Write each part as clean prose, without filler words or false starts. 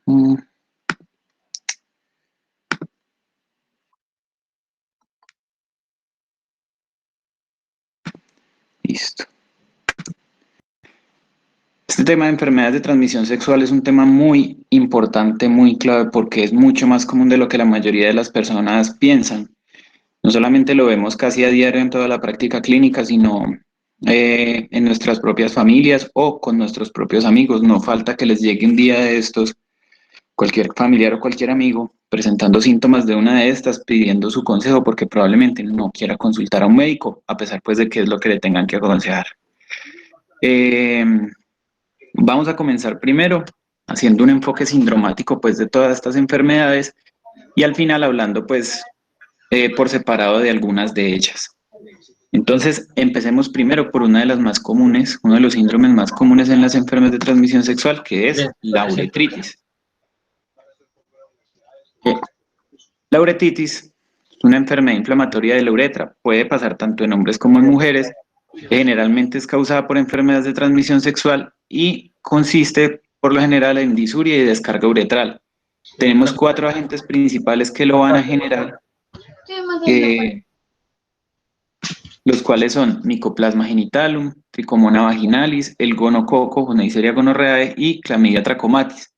Mm, Listo. Este tema de enfermedades de transmisión sexual es un tema muy importante, muy clave, porque es mucho más común de lo que la mayoría de las personas piensan. No solamente lo vemos casi a diario en toda la práctica clínica, sino en nuestras propias familias o con nuestros propios amigos. No falta que les llegue un día de estos, cualquier familiar o cualquier amigo, presentando síntomas de una de estas, pidiendo su consejo porque probablemente no quiera consultar a un médico, a pesar pues de que es lo que le tengan que aconsejar. Eh, Vamos a comenzar primero haciendo un enfoque sindromático pues de todas estas enfermedades y al final hablando pues por separado de algunas de ellas. Entonces, empecemos primero por una de las más comunes, uno de los síndromes más comunes en las enfermedades de transmisión sexual, que es la uretritis. La uretitis es una enfermedad inflamatoria de la uretra, puede pasar tanto en hombres como en mujeres, generalmente es causada por enfermedades de transmisión sexual y consiste por lo general en disuria y descarga uretral. Tenemos cuatro agentes principales que lo van a generar, eh, los cuales son Mycoplasma genitalum, Trichomona vaginalis, el gonococo, Neisseria gonorrhoeae y Chlamydia trachomatis.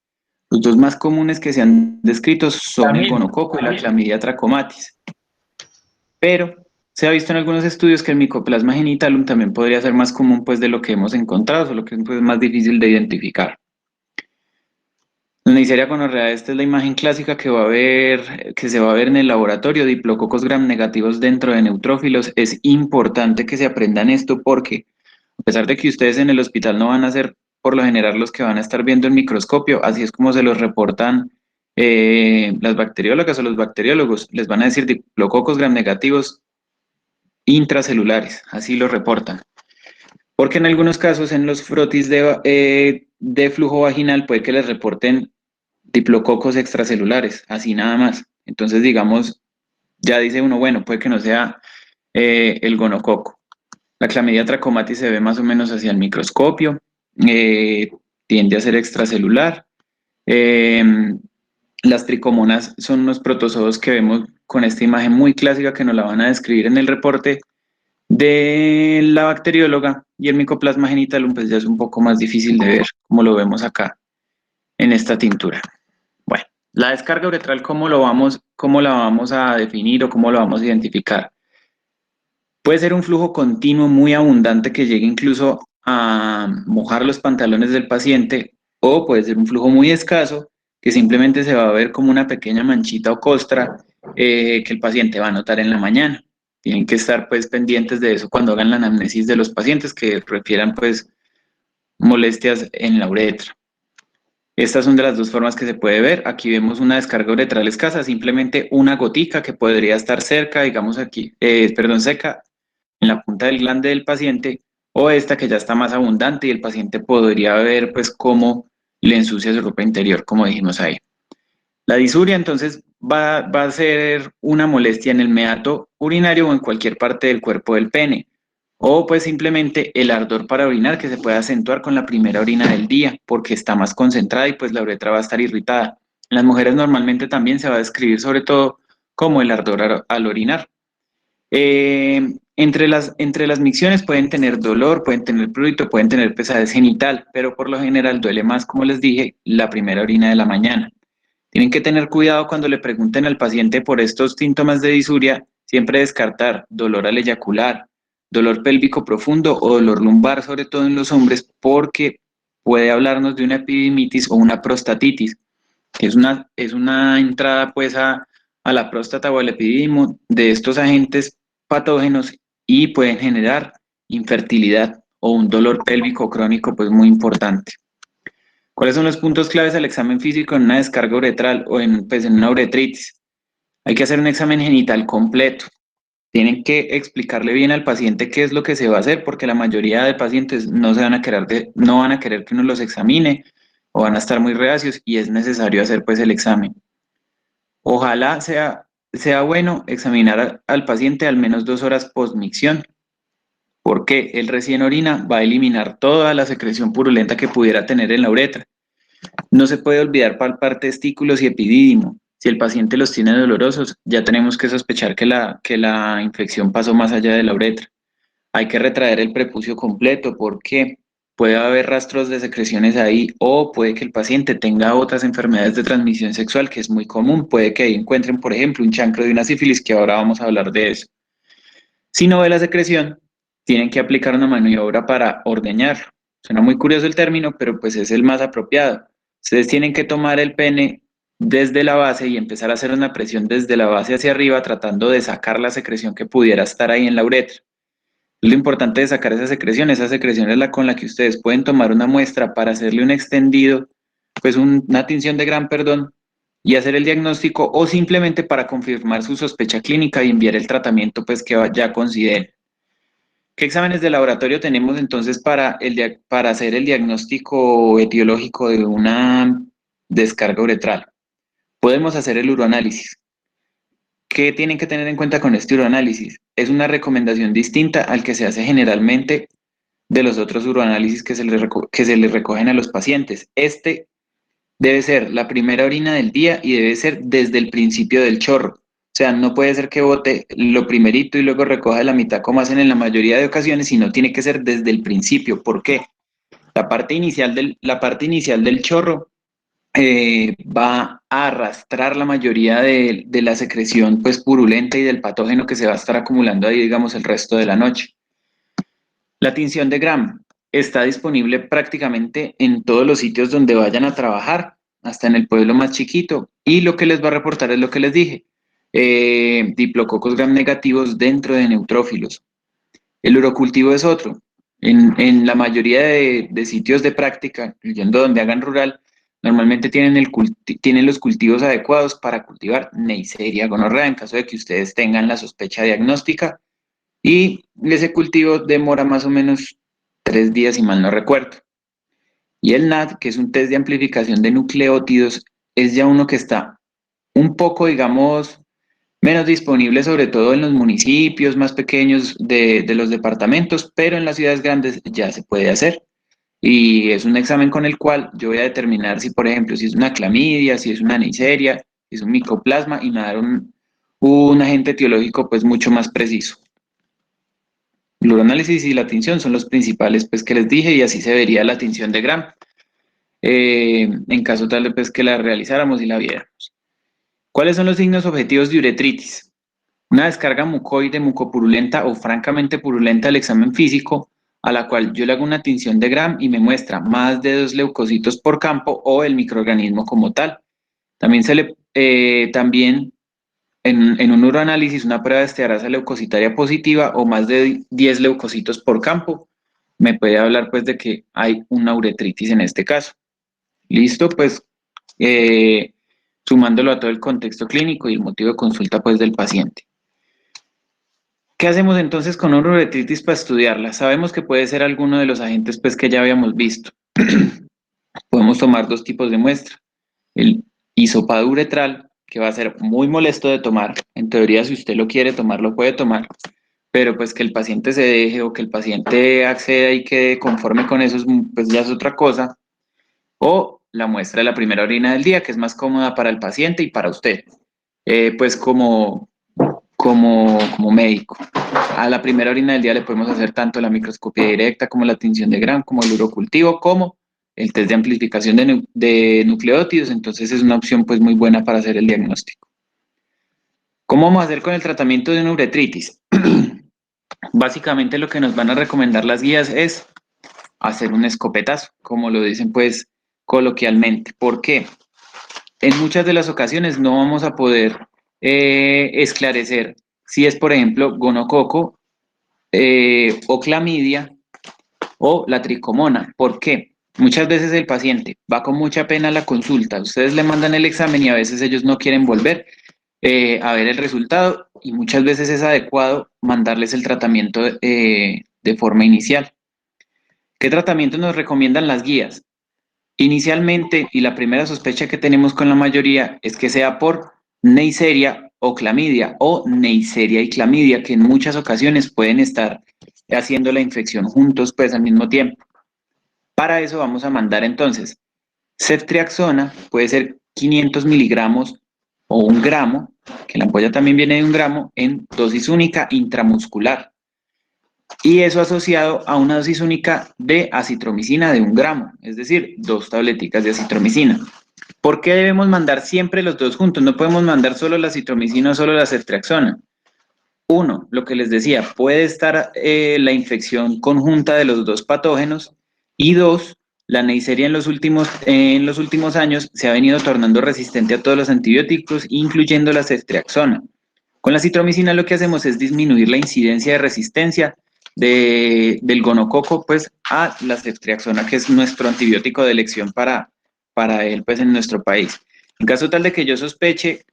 Los dos más comunes que se han descrito son el gonococo y la Chlamydia trachomatis. Pero se ha visto en algunos estudios que el Mycoplasma genitalum también podría ser más común pues, de lo que hemos encontrado, solo que es pues, más difícil de identificar. La Neisseria gonorrhoeae, esta es la imagen clásica que se va a ver en el laboratorio, diplococos gram negativos dentro de neutrófilos. Es importante que se aprendan esto porque, a pesar de que ustedes en el hospital no van a ser por lo general los que van a estar viendo el microscopio, así es como se los reportan las bacteriólogas o los bacteriólogos, les van a decir diplococos gram negativos intracelulares, así lo reportan. Porque en algunos casos en los frotis de flujo vaginal puede que les reporten diplococos extracelulares, así nada más. Entonces, digamos, ya dice uno, bueno, puede que no sea el gonococo. La Chlamydia trachomatis se ve más o menos hacia el microscopio, eh, tiende a ser extracelular. Eh, las tricomonas son unos protozoos que vemos con esta imagen muy clásica que nos la van a describir en el reporte de la bacterióloga, y el Mycoplasma genitalum pues ya es un poco más difícil de ver, como lo vemos acá en esta tintura. Bueno, la descarga uretral, cómo la vamos a definir o cómo lo vamos a identificar? Puede ser un flujo continuo muy abundante que llegue incluso a mojar los pantalones del paciente, o puede ser un flujo muy escaso que simplemente se va a ver como una pequeña manchita o costra que el paciente va a notar en la mañana. Tienen que estar pues pendientes de eso cuando hagan la anamnesis de los pacientes que refieran pues molestias en la uretra. Estas son de las dos formas que se puede ver. Aquí vemos una descarga uretral escasa, simplemente una gotica que podría estar cerca, digamos aquí, seca en la punta del glande del paciente, o esta que ya está más abundante y el paciente podría ver pues cómo le ensucia su ropa interior, como dijimos ahí. La disuria entonces va a ser una molestia en el meato urinario o en cualquier parte del cuerpo del pene. O pues simplemente el ardor para orinar que se puede acentuar con la primera orina del día porque está más concentrada y pues la uretra va a estar irritada. En las mujeres normalmente también se va a describir sobre todo como el ardor al orinar. Entre las micciones pueden tener dolor, pueden tener prurito, pueden tener pesadez genital, pero por lo general duele más, como les dije, la primera orina de la mañana. Tienen que tener cuidado cuando le pregunten al paciente por estos síntomas de disuria, siempre descartar dolor al eyacular, dolor pélvico profundo o dolor lumbar, sobre todo en los hombres, porque puede hablarnos de una epidimitis o una prostatitis, que es una entrada pues a la próstata o al epididimo de estos agentes patógenos y pueden generar infertilidad o un dolor pélvico crónico pues muy importante. ¿Cuáles son los puntos claves del examen físico en una descarga uretral o pues, en una uretritis? Hay que hacer un examen genital completo. Tienen que explicarle bien al paciente qué es lo que se va a hacer, porque la mayoría de pacientes no van a querer que uno los examine o van a estar muy reacios y es necesario hacer pues el examen. Ojalá sea bueno examinar al paciente al menos 2 horas post-micción, porque el recién orina va a eliminar toda la secreción purulenta que pudiera tener en la uretra. No se puede olvidar palpar testículos y epidídimo. Si el paciente los tiene dolorosos, ya tenemos que sospechar que la infección pasó más allá de la uretra. Hay que retraer el prepucio completo porque puede haber rastros de secreciones ahí o puede que el paciente tenga otras enfermedades de transmisión sexual, que es muy común. Puede que ahí encuentren, por ejemplo, un chancro de una sífilis, que ahora vamos a hablar de eso. Si no ve la secreción, tienen que aplicar una maniobra para ordeñarlo. Suena muy curioso el término, pero pues es el más apropiado. Ustedes tienen que tomar el pene desde la base y empezar a hacer una presión desde la base hacia arriba, tratando de sacar la secreción que pudiera estar ahí en la uretra. Lo importante de sacar esa secreción es la con la que ustedes pueden tomar una muestra para hacerle un extendido, pues una tinción de Gram, perdón, y hacer el diagnóstico o simplemente para confirmar su sospecha clínica y enviar el tratamiento pues que ya consideren. ¿Qué exámenes de laboratorio tenemos entonces para hacer el diagnóstico etiológico de una descarga uretral? Podemos hacer el uroanálisis. ¿Qué tienen que tener en cuenta con este uroanálisis? Es una recomendación distinta al que se hace generalmente de los otros uroanálisis que se les recogen a los pacientes. Este debe ser la primera orina del día y debe ser desde el principio del chorro. O sea, no puede ser que bote lo primerito y luego recoja de la mitad como hacen en la mayoría de ocasiones, sino tiene que ser desde el principio. ¿Por qué? La parte inicial del chorro va a arrastrar la mayoría de la secreción pues purulenta y del patógeno que se va a estar acumulando ahí, digamos, el resto de la noche. La tinción de Gram está disponible prácticamente en todos los sitios donde vayan a trabajar, hasta en el pueblo más chiquito, y lo que les va a reportar es lo que les dije, diplococos Gram negativos dentro de neutrófilos. El urocultivo es otro. En la mayoría de sitios de práctica, incluyendo donde hagan rural, normalmente tienen los cultivos adecuados para cultivar Neisseria gonorrea en caso de que ustedes tengan la sospecha diagnóstica, y ese cultivo demora más o menos 3 días, si mal no recuerdo. Y el NAT, que es un test de amplificación de nucleótidos, es ya uno que está un poco, digamos, menos disponible, sobre todo en los municipios más pequeños de los departamentos, pero en las ciudades grandes ya se puede hacer. Y es un examen con el cual yo voy a determinar si, por ejemplo, si es una clamidia, si es una neisseria, si es un micoplasma, y me dar un agente etiológico pues mucho más preciso. El uroanálisis y la tinción son los principales pues que les dije, y así se vería la tinción de Gram en caso tal de pues que la realizáramos y la viéramos. ¿Cuáles son los signos objetivos de uretritis? Una descarga mucoide, mucopurulenta o francamente purulenta al examen físico, a la cual yo le hago una tinción de Gram y me muestra más de 2 leucocitos por campo o el microorganismo como tal. También en un uroanálisis, una prueba de estearasa leucocitaria positiva o más de 10 leucocitos por campo me puede hablar pues de que hay una uretritis en este caso. Listo, pues sumándolo a todo el contexto clínico y el motivo de consulta pues del paciente. ¿Qué hacemos entonces con una uretritis para estudiarla? Sabemos que puede ser alguno de los agentes pues que ya habíamos visto. Podemos tomar dos tipos de muestra. El hisopado uretral, que va a ser muy molesto de tomar. En teoría, si usted lo quiere tomar, lo puede tomar, pero pues que el paciente se deje o que el paciente acceda y quede conforme con eso, pues ya es otra cosa. O la muestra de la primera orina del día, que es más cómoda para el paciente y para usted, pues como médico. A la primera orina del día le podemos hacer tanto la microscopía directa como la tinción de Gram, como el urocultivo, como el test de amplificación de nucleótidos. Entonces es una opción pues muy buena para hacer el diagnóstico. ¿Cómo vamos a hacer con el tratamiento de una uretritis? Básicamente lo que nos van a recomendar las guías es hacer un escopetazo, como lo dicen pues coloquialmente. ¿Por qué? En muchas de las ocasiones no vamos a poder esclarecer si es, por ejemplo, gonococo o clamidia o la tricomona. ¿Por qué? Muchas veces el paciente va con mucha pena a la consulta, ustedes le mandan el examen y a veces ellos no quieren volver a ver el resultado, y muchas veces es adecuado mandarles el tratamiento de forma inicial. ¿Qué tratamiento nos recomiendan las guías? Inicialmente, y la primera sospecha que tenemos con la mayoría es que sea por Neisseria o clamidia, o Neisseria y clamidia, que en muchas ocasiones pueden estar haciendo la infección juntos pues al mismo tiempo. Para eso vamos a mandar entonces Ceftriaxona puede ser 500 miligramos o 1 gramo, que la ampolla también viene de 1 gramo, en dosis única intramuscular. Y eso asociado a una dosis única de acitromicina de 1 gramo, es decir, 2 tableticas de acitromicina. ¿Por qué debemos mandar siempre los dos juntos? No podemos mandar solo la acitromicina o solo la ceftriaxona. Uno, lo que les decía, puede estar la infección conjunta de los dos patógenos. Y dos, la Neisseria en los últimos años se ha venido tornando resistente a todos los antibióticos, incluyendo la ceftriaxona. Con la citromicina lo que hacemos es disminuir la incidencia de resistencia del gonococo pues, a la ceftriaxona, que es nuestro antibiótico de elección para él pues, en nuestro país. En caso tal de que yo sospeche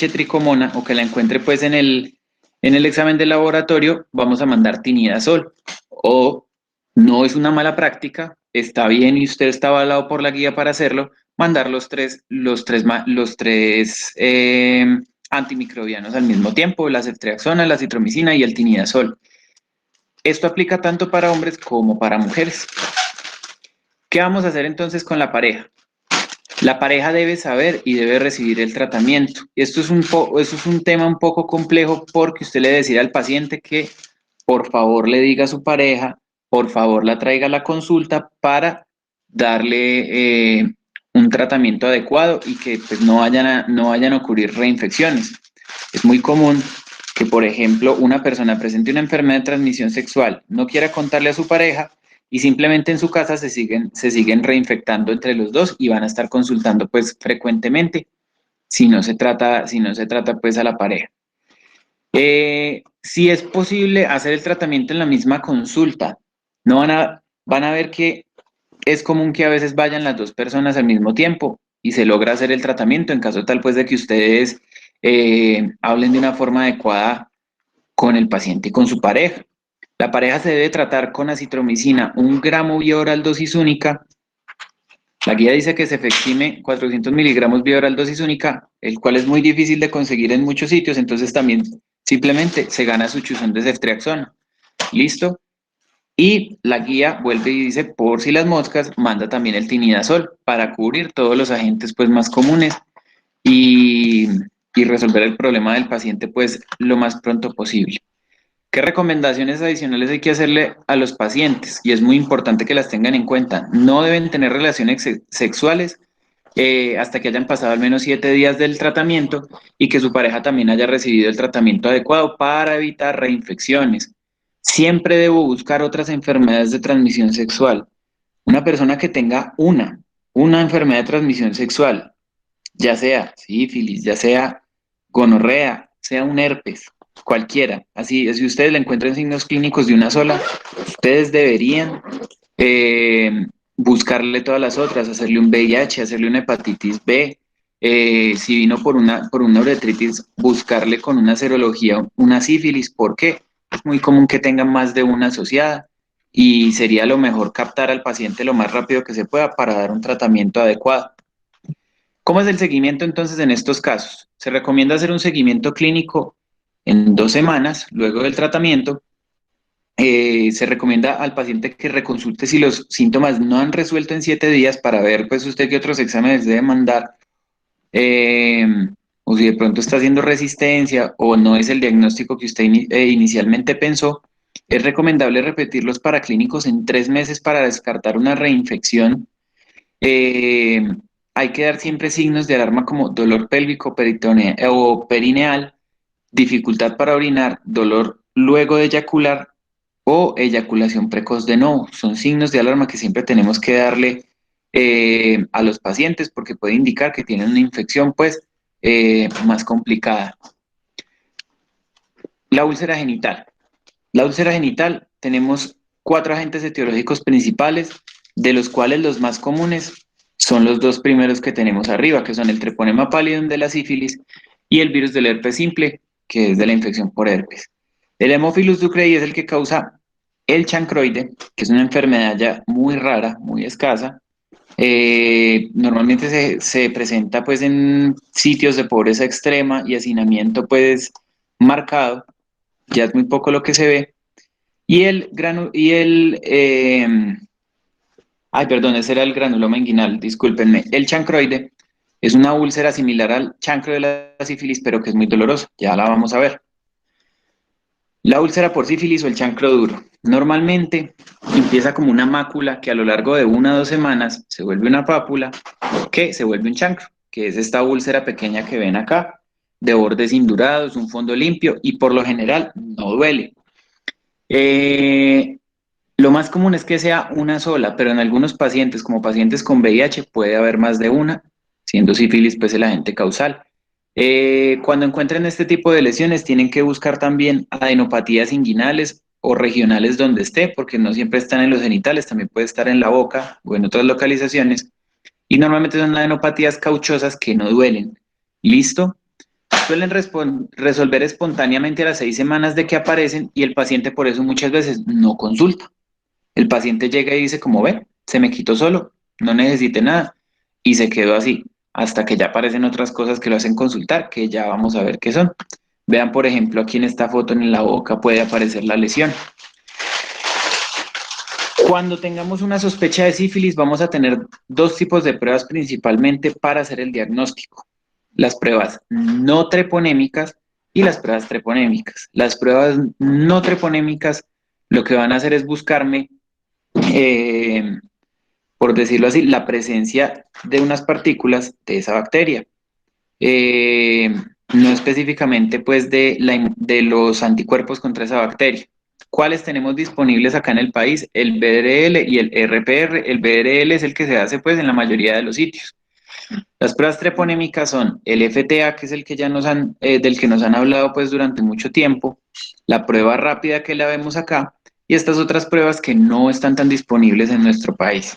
tricomona o que la encuentre pues en el examen de laboratorio, vamos a mandar tinidazol. O no es una mala práctica, está bien y usted está avalado por la guía para hacerlo, mandar los tres antimicrobianos al mismo tiempo, la ceftriaxona, la citromicina y el tinidazol. Esto aplica tanto para hombres como para mujeres. ¿Qué vamos a hacer entonces con la pareja? La pareja debe saber y debe recibir el tratamiento. Esto es un tema un poco complejo porque usted le debe decir al paciente que por favor le diga a su pareja, por favor la traiga a la consulta para darle un tratamiento adecuado y que pues, no vayan a ocurrir reinfecciones. Es muy común que, por ejemplo, una persona presente una enfermedad de transmisión sexual, no quiera contarle a su pareja y simplemente en su casa se siguen reinfectando entre los dos y van a estar consultando pues frecuentemente si no se trata pues a la pareja. Si es posible hacer el tratamiento en la misma consulta, no van a ver que es común que a veces vayan las dos personas al mismo tiempo y se logra hacer el tratamiento en caso tal pues de que ustedes hablen de una forma adecuada con el paciente y con su pareja. La pareja se debe tratar con acitromicina 1 gramo vía oral dosis única. La guía dice que se efectime 400 miligramos vía oral dosis única, el cual es muy difícil de conseguir en muchos sitios, entonces también simplemente se gana su chuzón de ceftriaxona. ¿Listo? Y la guía vuelve y dice, por si las moscas, manda también el tinidazol para cubrir todos los agentes pues, más comunes y, y resolver el problema del paciente pues lo más pronto posible. ¿Qué recomendaciones adicionales hay que hacerle a los pacientes? Y es muy importante que las tengan en cuenta. No deben tener relaciones sexuales hasta que hayan pasado al menos 7 días del tratamiento y que su pareja también haya recibido el tratamiento adecuado para evitar reinfecciones. Siempre debo buscar otras enfermedades de transmisión sexual. Una persona que tenga una enfermedad de transmisión sexual, ya sea sífilis, ya sea gonorrea, sea un herpes, cualquiera. Así, si ustedes le encuentran signos clínicos de una sola, ustedes deberían buscarle todas las otras, hacerle un VIH, hacerle una hepatitis B, si vino por una uretritis, buscarle con una serología una sífilis. ¿Por qué? Es muy común que tengan más de una asociada y sería lo mejor captar al paciente lo más rápido que se pueda para dar un tratamiento adecuado. ¿Cómo es el seguimiento entonces en estos casos? Se recomienda hacer un seguimiento clínico en 2 semanas luego del tratamiento. Se recomienda al paciente que reconsulte si los síntomas no han resuelto en 7 días para ver pues usted qué otros exámenes debe mandar eh, o si de pronto está haciendo resistencia o no es el diagnóstico que usted inicialmente pensó. Es recomendable repetir los paraclínicos en 3 meses para descartar una reinfección. Eh, Hay que dar siempre signos de alarma como dolor pélvico o perineal, dificultad para orinar, dolor luego de eyacular o eyaculación precoz de nuevo. Son signos de alarma que siempre tenemos que darle a los pacientes porque puede indicar que tienen una infección pues más complicada. La úlcera genital. La úlcera genital tenemos 4 agentes etiológicos principales, de los cuales los más comunes son los 2 primeros que tenemos arriba, que son el treponema pallidum de la sífilis y el virus del herpes simple, que es de la infección por herpes. El Haemophilus ducreyi es el que causa el chancroide, que es una enfermedad ya muy rara, muy escasa. Normalmente se presenta pues en sitios de pobreza extrema y hacinamiento pues marcado, ya es muy poco lo que se ve. Y el Ay, perdón, ese era el granuloma inguinal, discúlpenme. El chancroide es una úlcera similar al chancro de la sífilis, pero que es muy dolorosa. Ya la vamos a ver. La úlcera por sífilis o el chancro duro. Normalmente empieza como una mácula que a lo largo de 1 o 2 semanas se vuelve una pápula que se vuelve un chancro, que es esta úlcera pequeña que ven acá, de bordes indurados, un fondo limpio y por lo general no duele. Eh, lo más común es que sea una sola, pero en algunos pacientes, como pacientes con VIH, puede haber más de una, siendo sífilis pues el agente causal. Cuando encuentren este tipo de lesiones, tienen que buscar también adenopatías inguinales o regionales donde esté, porque no siempre están en los genitales, también puede estar en la boca o en otras localizaciones. Y normalmente son adenopatías cauchosas que no duelen. ¿Listo? Suelen resolver espontáneamente a las 6 semanas de que aparecen y el paciente por eso muchas veces no consulta. El paciente llega y dice, como ve, se me quitó solo, no necesite nada, y se quedó así, hasta que ya aparecen otras cosas que lo hacen consultar, que ya vamos a ver qué son. Vean, por ejemplo, aquí en esta foto en la boca puede aparecer la lesión. Cuando tengamos una sospecha de sífilis, vamos a tener dos tipos de pruebas principalmente para hacer el diagnóstico. Las pruebas no treponémicas y las pruebas treponémicas. Las pruebas no treponémicas lo que van a hacer es buscarme eh, por decirlo así, la presencia de unas partículas de esa bacteria. Eh, no específicamente pues de los anticuerpos contra esa bacteria. ¿Cuáles tenemos disponibles acá en el país? El BRL y el RPR. El BRL es el que se hace pues en la mayoría de los sitios. Las pruebas treponémicas son el FTA, que es el que ya del que nos han hablado pues durante mucho tiempo, la prueba rápida que la vemos acá, y estas otras pruebas que no están tan disponibles en nuestro país.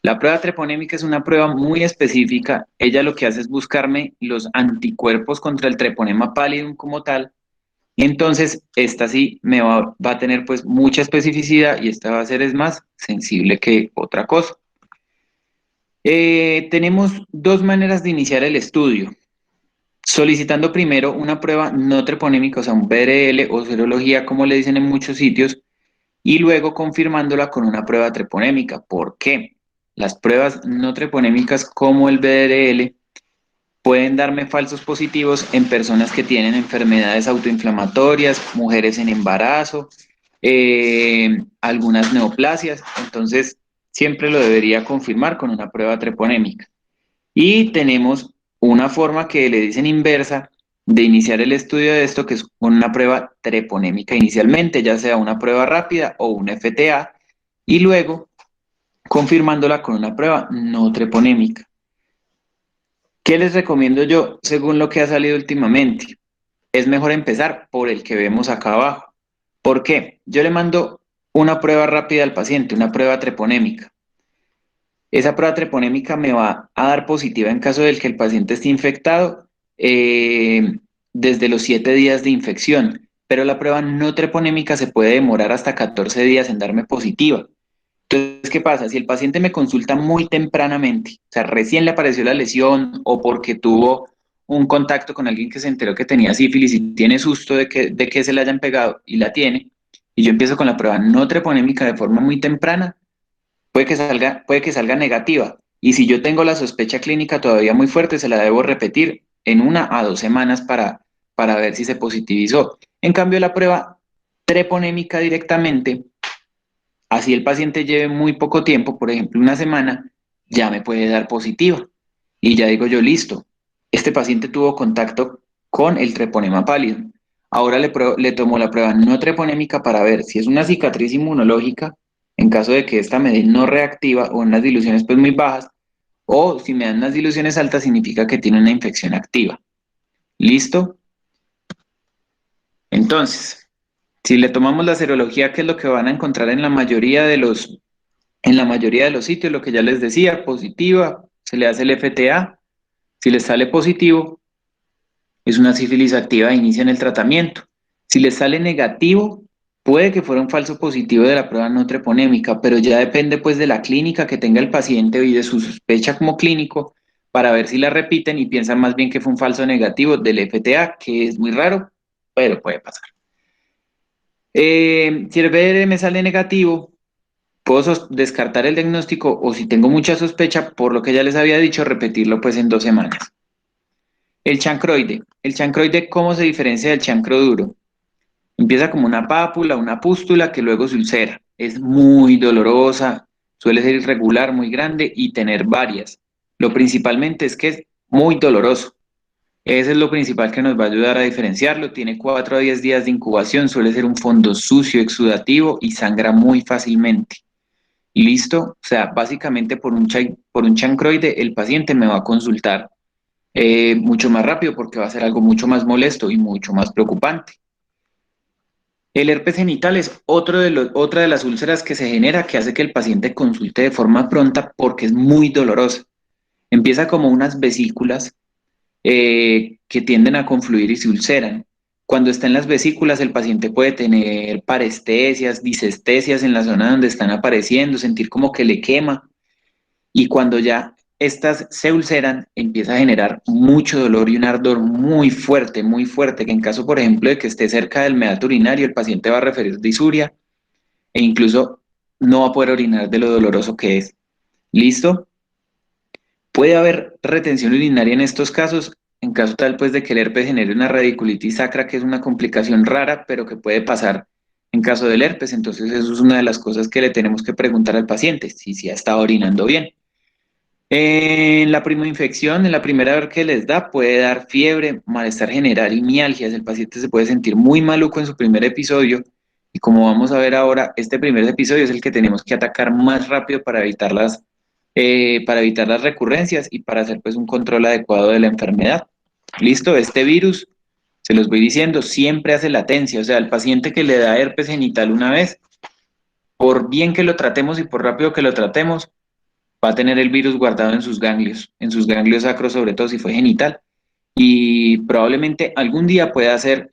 La prueba treponémica es una prueba muy específica. Ella lo que hace es buscarme los anticuerpos contra el treponema pallidum como tal. Y entonces, esta sí va a tener pues mucha especificidad y esta va a ser es más sensible que otra cosa. Tenemos dos maneras de iniciar el estudio. Solicitando primero una prueba no treponémica, o sea, un BRL o serología, como le dicen en muchos sitios, y luego confirmándola con una prueba treponémica. ¿Por qué? Las pruebas no treponémicas como el BRL pueden darme falsos positivos en personas que tienen enfermedades autoinflamatorias, mujeres en embarazo, algunas neoplasias, entonces siempre lo debería confirmar con una prueba treponémica. Y tenemos una forma que le dicen inversa de iniciar el estudio de esto, que es con una prueba treponémica inicialmente, ya sea una prueba rápida o un FTA, y luego confirmándola con una prueba no treponémica. ¿Qué les recomiendo yo según lo que ha salido últimamente? Es mejor empezar por el que vemos acá abajo. ¿Por qué? Yo le mando una prueba rápida al paciente, una prueba treponémica. Esa prueba treponémica me va a dar positiva en caso de que el paciente esté infectado desde los 7 días de infección, pero la prueba no treponémica se puede demorar hasta 14 días en darme positiva. Entonces, ¿qué pasa? Si el paciente me consulta muy tempranamente, o sea, recién le apareció la lesión o porque tuvo un contacto con alguien que se enteró que tenía sífilis y tiene susto de que se le hayan pegado y la tiene, y yo empiezo con la prueba no treponémica de forma muy temprana, puede que salga negativa. Y si yo tengo la sospecha clínica todavía muy fuerte, se la debo repetir en 1 a 2 semanas para ver si se positivizó. En cambio, la prueba treponémica directamente, así el paciente lleve muy poco tiempo, por ejemplo, 1 semana, ya me puede dar positiva. Y ya digo yo, listo, este paciente tuvo contacto con el treponema pálido. Ahora le tomo la prueba no treponémica para ver si es una cicatriz inmunológica, en caso de que esta me dé no reactiva o unas diluciones pues muy bajas, o si me dan unas diluciones altas significa que tiene una infección activa. ¿Listo? Entonces, si le tomamos la serología, que es lo que van a encontrar en la mayoría de los sitios, lo que ya les decía, positiva, se le hace el FTA. Si les sale positivo, es una sífilis activa e inician el tratamiento. Si les sale negativo, puede que fuera un falso positivo de la prueba no treponémica, pero ya depende pues de la clínica que tenga el paciente y de su sospecha como clínico para ver si la repiten y piensan más bien que fue un falso negativo del FTA, que es muy raro, pero puede pasar. Si el BR me sale negativo, Puedo descartar el diagnóstico o si tengo mucha sospecha, por lo que ya les había dicho, repetirlo pues en 2 semanas. El chancroide. El chancroide, ¿cómo se diferencia del chancro duro? Empieza como una pápula, una pústula que luego se ulcera. Es muy dolorosa, suele ser irregular, muy grande y tener varias. Lo principalmente es que es muy doloroso. Eso es lo principal que nos va a ayudar a diferenciarlo. Tiene 4 a 10 días de incubación, suele ser un fondo sucio, exudativo y sangra muy fácilmente. Listo, o sea, básicamente por un chancroide el paciente me va a consultar mucho más rápido porque va a ser algo mucho más molesto y mucho más preocupante. El herpes genital es otra de las úlceras que se genera que hace que el paciente consulte de forma pronta porque es muy dolorosa. Empieza como unas vesículas que tienden a confluir y se ulceran. Cuando está en las vesículas, el paciente puede tener parestesias, disestesias en la zona donde están apareciendo, sentir como que le quema. Y cuando ya estas se ulceran, empieza a generar mucho dolor y un ardor muy fuerte, que en caso, por ejemplo, de que esté cerca del meato urinario, el paciente va a referir disuria e incluso no va a poder orinar de lo doloroso que es. ¿Listo? Puede haber retención urinaria en estos casos, en caso tal pues de que el herpes genere una radiculitis sacra, que es una complicación rara, pero que puede pasar en caso del herpes. Entonces eso es una de las cosas que le tenemos que preguntar al paciente, si ha estado orinando bien. En la infección, en la primera vez que les da, puede dar fiebre, malestar general y mialgias. El paciente se puede sentir muy maluco en su primer episodio y como vamos a ver ahora, este primer episodio es el que tenemos que atacar más rápido para evitar las recurrencias y para hacer pues un control adecuado de la enfermedad. Listo, este virus, se los voy diciendo, siempre hace latencia. O sea, el paciente que le da herpes genital una vez, por bien que lo tratemos y por rápido que lo tratemos, va a tener el virus guardado en sus ganglios sacros, sobre todo si fue genital, y probablemente algún día pueda hacer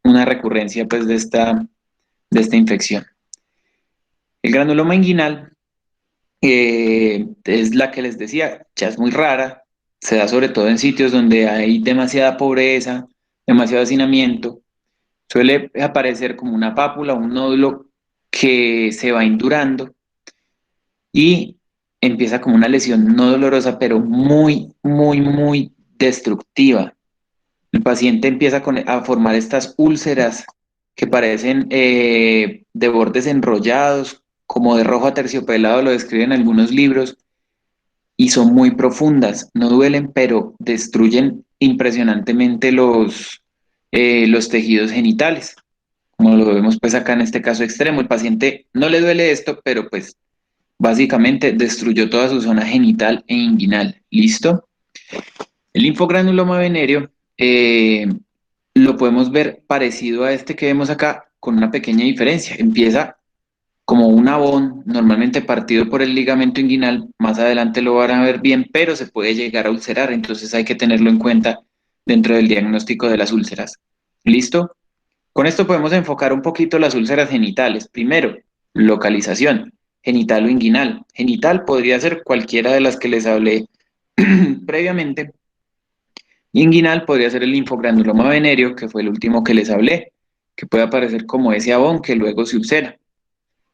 una recurrencia pues, de esta infección. El granuloma inguinal es la que les decía, ya es muy rara, se da sobre todo en sitios donde hay demasiada pobreza, demasiado hacinamiento, suele aparecer como una pápula, un nódulo que se va indurando y empieza como una lesión no dolorosa, pero muy destructiva. El paciente empieza a formar estas úlceras que parecen de bordes enrollados, como de rojo aterciopelado, lo describen algunos libros, y son muy profundas. No duelen, pero destruyen impresionantemente los tejidos genitales, como lo vemos pues acá en este caso extremo. El paciente no le duele esto, pero pues básicamente destruyó toda su zona genital e inguinal. ¿Listo? El linfogranuloma venéreo lo podemos ver parecido a este que vemos acá con una pequeña diferencia. Empieza como un abón, normalmente partido por el ligamento inguinal, más adelante lo van a ver bien, pero se puede llegar a ulcerar, entonces hay que tenerlo en cuenta dentro del diagnóstico de las úlceras. ¿Listo? Con esto podemos enfocar un poquito las úlceras genitales. Primero, localización, genital o inguinal. Genital podría ser cualquiera de las que les hablé previamente. Inguinal podría ser el linfogranuloma venéreo, que fue el último que les hablé, que puede aparecer como ese abón que luego se ulcera.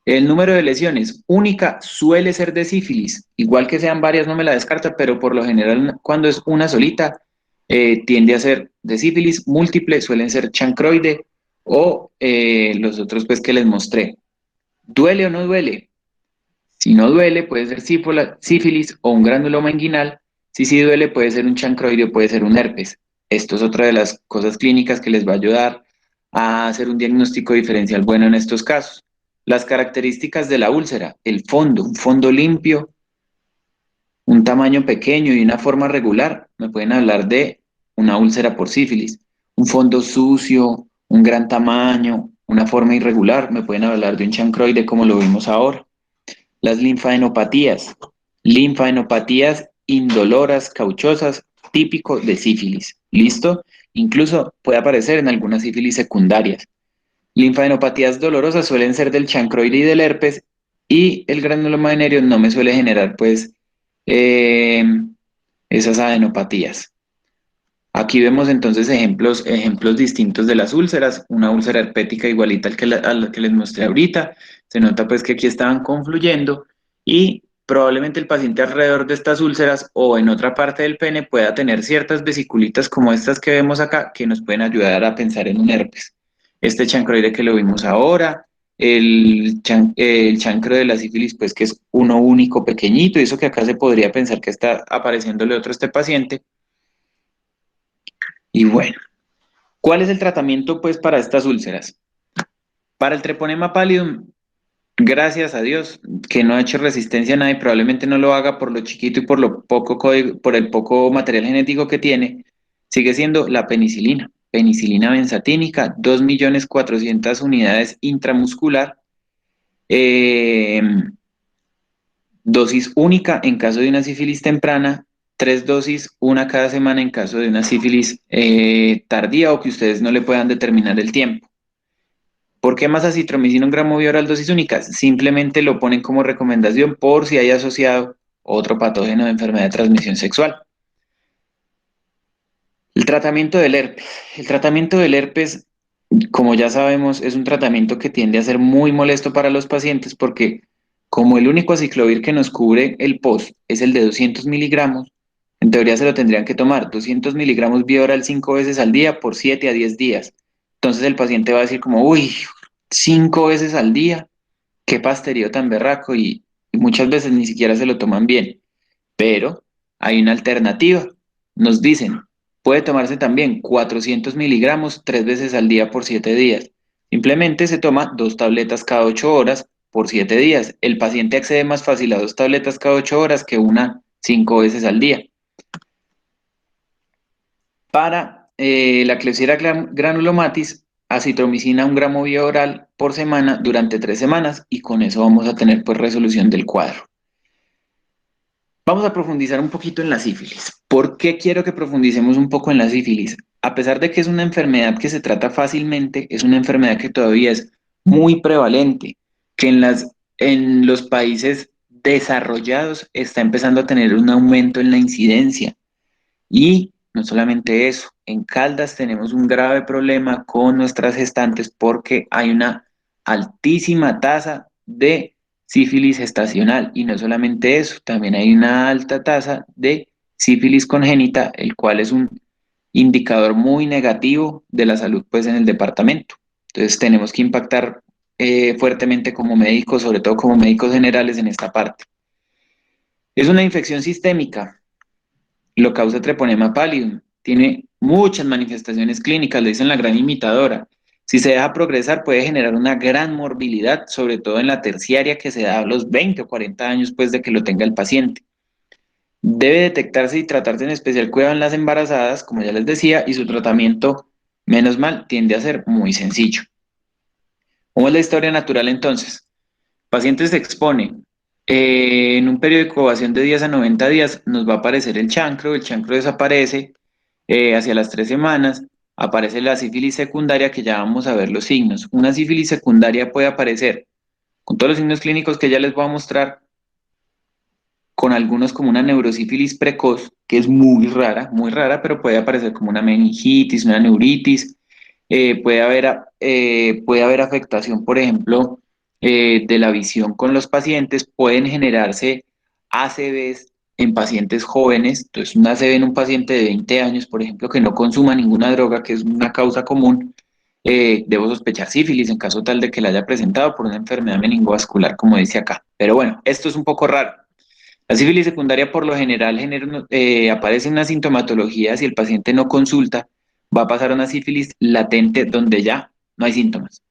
El número de lesiones única suele ser de sífilis, igual que sean varias no me la descarta, pero por lo general cuando es una solita tiende a ser de sífilis, múltiple suelen ser chancroide o los otros pues que les mostré. ¿Duele o no duele? Si no duele puede ser sífilis o un granuloma inguinal, si sí duele puede ser un chancroide o puede ser un herpes. Esto es otra de las cosas clínicas que les va a ayudar a hacer un diagnóstico diferencial bueno en estos casos. Las características de la úlcera, el fondo, un fondo limpio, un tamaño pequeño y una forma regular, me pueden hablar de una úlcera por sífilis. Un fondo sucio, un gran tamaño, una forma irregular, me pueden hablar de un chancroide como lo vimos ahora. Las linfadenopatías indoloras, cauchosas, típico de sífilis. ¿Listo? Incluso puede aparecer en algunas sífilis secundarias. Linfadenopatías dolorosas suelen ser del chancroide y del herpes y el granuloma venéreo no me suele generar pues eh, esas adenopatías. Aquí vemos entonces ejemplos distintos de las úlceras, una úlcera herpética igualita a la que les mostré ahorita, se nota pues que aquí estaban confluyendo y probablemente el paciente alrededor de estas úlceras o en otra parte del pene pueda tener ciertas vesiculitas como estas que vemos acá que nos pueden ayudar a pensar en un herpes. Este chancroide que lo vimos ahora, el chancro de la sífilis, pues que es uno único, pequeñito, y eso que acá se podría pensar que está apareciéndole otro a este paciente. Y bueno, ¿cuál es el tratamiento pues para estas úlceras? Para el treponema pallidum, gracias a Dios, que no ha hecho resistencia a nada y probablemente no lo haga por lo chiquito y por lo poco código, por el poco material genético que tiene, sigue siendo la penicilina. Penicilina benzatínica, 2.400.000 unidades intramuscular, eh, dosis única en caso de una sífilis temprana, 3 dosis, una cada semana en caso de una sífilis tardía o que ustedes no le puedan determinar el tiempo. ¿Por qué más acitromicina un gramo vía oral dosis únicas? Simplemente lo ponen como recomendación por si hay asociado otro patógeno de enfermedad de transmisión sexual. El tratamiento del herpes. El tratamiento del herpes, como ya sabemos, es un tratamiento que tiende a ser muy molesto para los pacientes porque como el único aciclovir que nos cubre el POS es el de 200 miligramos, en teoría se lo tendrían que tomar 200 miligramos vía oral 5 veces al día por 7 a 10 días. Entonces el paciente va a decir como, uy, 5 veces al día, qué pasterío tan berraco y muchas veces ni siquiera se lo toman bien. Pero hay una alternativa. Nos dicen, puede tomarse también 400 miligramos 3 veces al día por 7 días. Simplemente se toma 2 tabletas cada 8 horas por 7 días. El paciente accede más fácil a 2 tabletas cada 8 horas que una 5 veces al día. Para la Klebsiella granulomatis, acitromicina un gramo vía oral por semana durante 3 semanas y con eso vamos a tener pues resolución del cuadro. Vamos a profundizar un poquito en la sífilis. ¿Por qué quiero que profundicemos un poco en la sífilis? A pesar de que es una enfermedad que se trata fácilmente, es una enfermedad que todavía es muy prevalente, que en los países desarrollados está empezando a tener un aumento en la incidencia. Y no solamente eso, en Caldas tenemos un grave problema con nuestras gestantes porque hay una altísima tasa de sífilis gestacional y no solamente eso, también hay una alta tasa de sífilis congénita, el cual es un indicador muy negativo de la salud pues en el departamento. Entonces tenemos que impactar fuertemente como médicos, sobre todo como médicos generales en esta parte. Es una infección sistémica, lo causa treponema pallidum. Tiene muchas manifestaciones clínicas, le dicen la gran imitadora. Si se deja progresar, puede generar una gran morbilidad, sobre todo en la terciaria que se da a los 20 o 40 años después de que lo tenga el paciente. Debe detectarse y tratarse en especial cuidado en las embarazadas, como ya les decía, y su tratamiento, menos mal, tiende a ser muy sencillo. ¿Cómo es la historia natural entonces? Paciente se expone. En un periodo de incubación de 10 a 90 días nos va a aparecer el chancro desaparece hacia las 3 semanas, aparece la sífilis secundaria que ya vamos a ver los signos. Una sífilis secundaria puede aparecer con todos los signos clínicos que ya les voy a mostrar, con algunos como una neurosífilis precoz, que es muy rara, pero puede aparecer como una meningitis, una neuritis, puede haber afectación, por ejemplo, de la visión con los pacientes, pueden generarse ACVs en pacientes jóvenes, entonces un ACV en un paciente de 20 años, por ejemplo, que no consuma ninguna droga, que es una causa común, debo sospechar sífilis en caso tal de que la haya presentado por una enfermedad meningovascular, como dice acá. Pero bueno, esto es un poco raro. La sífilis secundaria por lo general aparece en una sintomatología si el paciente no consulta, va a pasar a una sífilis latente donde ya no hay síntomas.